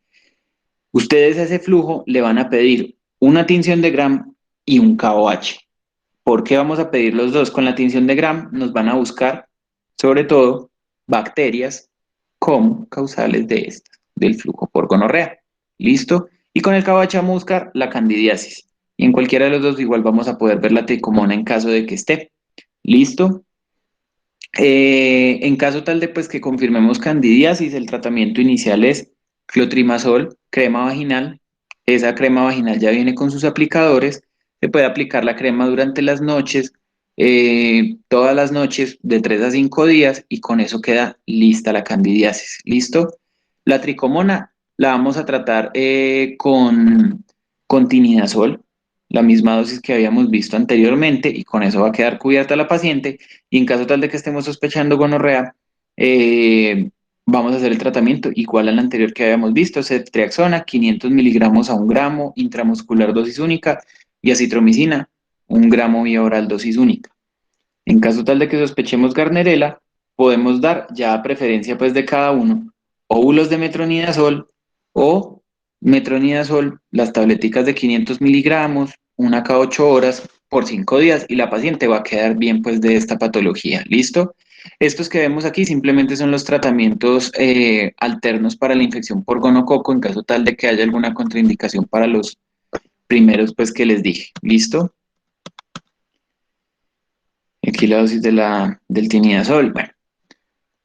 Ustedes a ese flujo le van a pedir una tinción de Gram y un KOH. ¿Por qué vamos a pedir los dos? Con la tinción de Gram nos van a buscar, sobre todo, bacterias como causales de estas, del flujo por gonorrea. ¿Listo? Y con el KOH vamos a buscar la candidiasis. Y en cualquiera de los dos igual vamos a poder ver la tricomona en caso de que esté. ¿Listo? En caso tal de pues que confirmemos candidiasis, el tratamiento inicial es clotrimazol, crema vaginal. Esa crema vaginal ya viene con sus aplicadores. Se puede aplicar la crema durante las noches, todas las noches de 3 a 5 días y con eso queda lista la candidiasis. ¿Listo? La tricomona la vamos a tratar con tinidazol, la misma dosis que habíamos visto anteriormente y con eso va a quedar cubierta la paciente y en caso tal de que estemos sospechando gonorrea, vamos a hacer el tratamiento igual al anterior que habíamos visto, ceftriaxona, 500 miligramos a 1 gramo, intramuscular dosis única, y acitromicina, 1 gramo vía oral dosis única. En caso tal de que sospechemos Gardnerella, podemos dar ya a preferencia pues de cada uno, óvulos de metronidazol o metronidazol, las tableticas de 500 miligramos, una cada 8 horas por 5 días y la paciente va a quedar bien pues de esta patología. ¿Listo? Estos que vemos aquí simplemente son los tratamientos alternos para la infección por gonococo en caso tal de que haya alguna contraindicación para los primeros pues que les dije. ¿Listo? Aquí la dosis del tinidazol. Bueno,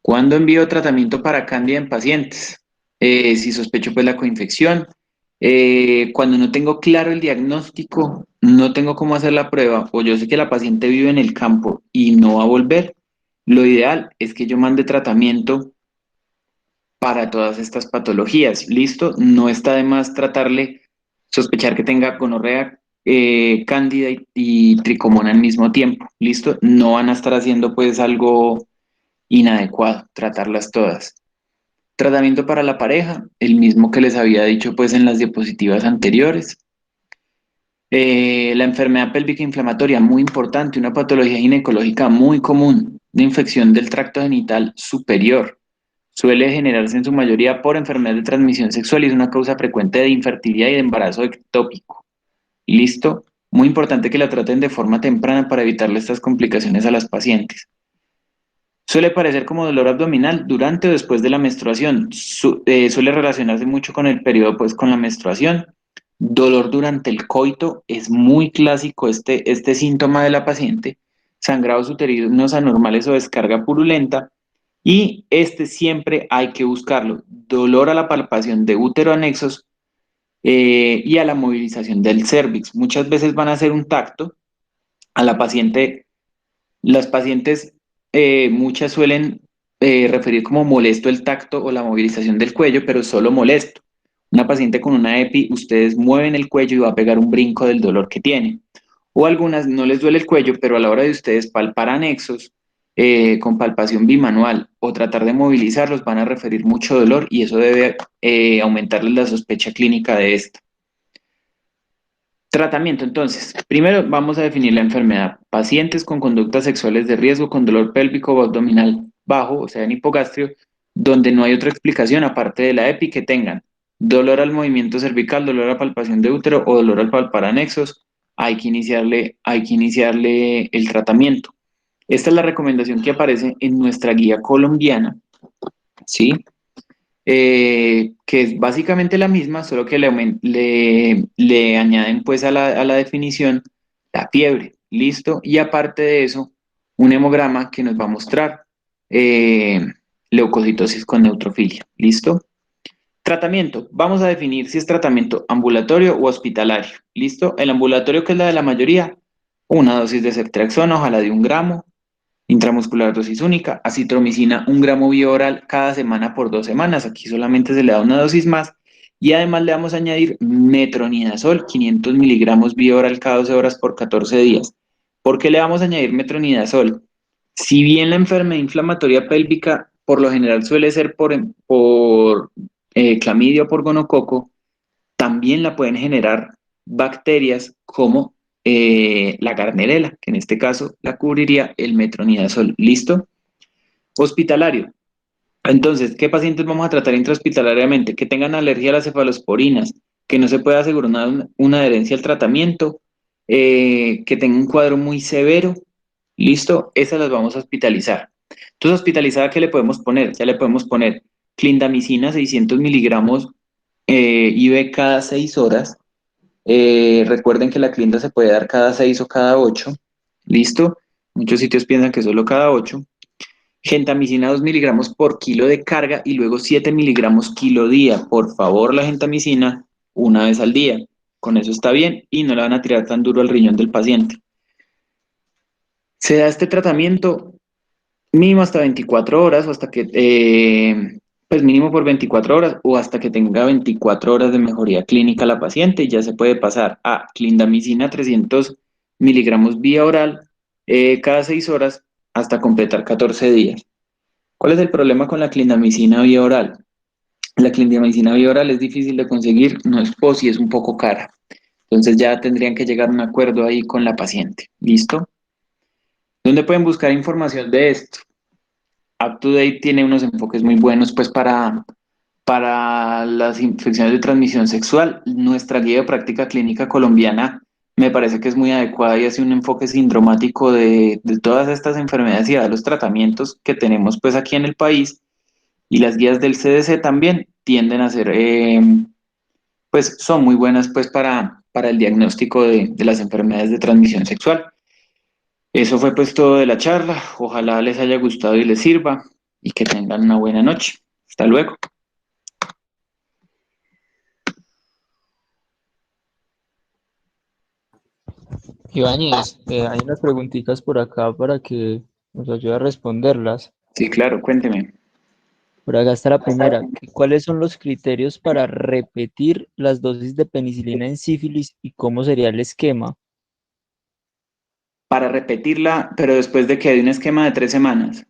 ¿cuándo envío tratamiento para cándida en pacientes? Si sospecho pues la coinfección. Cuando no tengo claro el diagnóstico, no tengo cómo hacer la prueba, o yo sé que la paciente vive en el campo y no va a volver, lo ideal es que yo mande tratamiento para todas estas patologías. ¿Listo? No está de más tratarle, sospechar que tenga gonorrea, cándida y tricomona al mismo tiempo. ¿Listo? No van a estar haciendo pues algo inadecuado, tratarlas todas. Tratamiento para la pareja, el mismo que les había dicho pues en las diapositivas anteriores. La enfermedad pélvica inflamatoria, muy importante, una patología ginecológica muy común, una infección del tracto genital superior. Suele generarse en su mayoría por enfermedad de transmisión sexual y es una causa frecuente de infertilidad y de embarazo ectópico. ¿Listo? Muy importante que la traten de forma temprana para evitarle estas complicaciones a las pacientes. Suele parecer como dolor abdominal durante o después de la menstruación. Suele relacionarse mucho con el periodo, pues con la menstruación. Dolor durante el coito es muy clásico este síntoma de la paciente. Sangrados uterinos anormales o descarga purulenta. Y este siempre hay que buscarlo. Dolor a la palpación de útero anexos y a la movilización del cérvix. Muchas veces van a hacer un tacto. A la paciente, las pacientes, muchas suelen referir como molesto el tacto o la movilización del cuello, pero solo molesto. Una paciente con una EPI, ustedes mueven el cuello y va a pegar un brinco del dolor que tiene. O algunas no les duele el cuello, pero a la hora de ustedes palpar anexos con palpación bimanual o tratar de movilizarlos van a referir mucho dolor y eso debe aumentarles la sospecha clínica de esto. Tratamiento, entonces. Primero vamos a definir la enfermedad. Pacientes con conductas sexuales de riesgo con dolor pélvico o abdominal bajo, o sea, en hipogastrio, donde no hay otra explicación aparte de la EPI que tengan dolor al movimiento cervical, dolor a palpación de útero o dolor al palpar anexos hay que iniciarle el tratamiento. Esta es la recomendación que aparece en nuestra guía colombiana, ¿sí? Que es básicamente la misma, solo que le añaden pues a la definición la fiebre, ¿listo? Y aparte de eso, un hemograma que nos va a mostrar eh, leucocitosis con neutrofilia, ¿listo? Tratamiento, vamos a definir si es tratamiento ambulatorio o hospitalario, ¿listo? El ambulatorio, que es la de la mayoría, una dosis de ceftriaxona, ojalá de 1 gramo, intramuscular dosis única, acitromicina 1 gramo vía oral cada semana por 2 semanas. Aquí solamente se le da una dosis más. Y además le vamos a añadir metronidazol, 500 miligramos vía oral cada 12 horas por 14 días. ¿Por qué le vamos a añadir metronidazol? Si bien la enfermedad inflamatoria pélvica por lo general suele ser por clamidia o por gonococo, también la pueden generar bacterias como la Gardnerella, que en este caso la cubriría el metronidazol. ¿Listo? Hospitalario. Entonces, ¿qué pacientes vamos a tratar intrahospitalariamente? Que tengan alergia a las cefalosporinas, que no se pueda asegurar una adherencia al tratamiento, que tengan un cuadro muy severo. ¿Listo? Esas las vamos a hospitalizar. Entonces, hospitalizada, ¿qué le podemos poner? Ya le podemos poner clindamicina 600 miligramos IV cada 6 horas. Recuerden que la clinda se puede dar cada 6 o cada 8. ¿Listo? Muchos sitios piensan que solo cada 8. Gentamicina 2 miligramos por kilo de carga y luego 7 miligramos kilo día. Por favor, la gentamicina 1 vez al día. Con eso está bien y no le van a tirar tan duro al riñón del paciente. Se da este tratamiento mínimo hasta 24 horas o hasta que, pues mínimo por 24 horas o hasta que tenga 24 horas de mejoría clínica la paciente y ya se puede pasar a clindamicina 300 miligramos vía oral cada 6 horas hasta completar 14 días. ¿Cuál es el problema con la clindamicina vía oral? La clindamicina vía oral es difícil de conseguir, no es y es un poco cara. Entonces ya tendrían que llegar a un acuerdo ahí con la paciente. ¿Listo? ¿Dónde pueden buscar información de esto? UpToDate tiene unos enfoques muy buenos pues para las infecciones de transmisión sexual. Nuestra guía de práctica clínica colombiana me parece que es muy adecuada y hace un enfoque sindromático de todas estas enfermedades y de los tratamientos que tenemos pues aquí en el país. Y las guías del CDC también tienden a ser, pues son muy buenas pues para el diagnóstico de las enfermedades de transmisión sexual. Eso fue pues todo de la charla. Ojalá les haya gustado y les sirva y que tengan una buena noche. Hasta luego. Ibáñez, hay unas preguntitas por acá para que nos ayude a responderlas. Sí, claro, cuénteme. Por acá está la primera. ¿Cuáles son los criterios para repetir las dosis de penicilina en sífilis y cómo sería el esquema? Para repetirla, pero después de que hay un esquema de 3 semanas.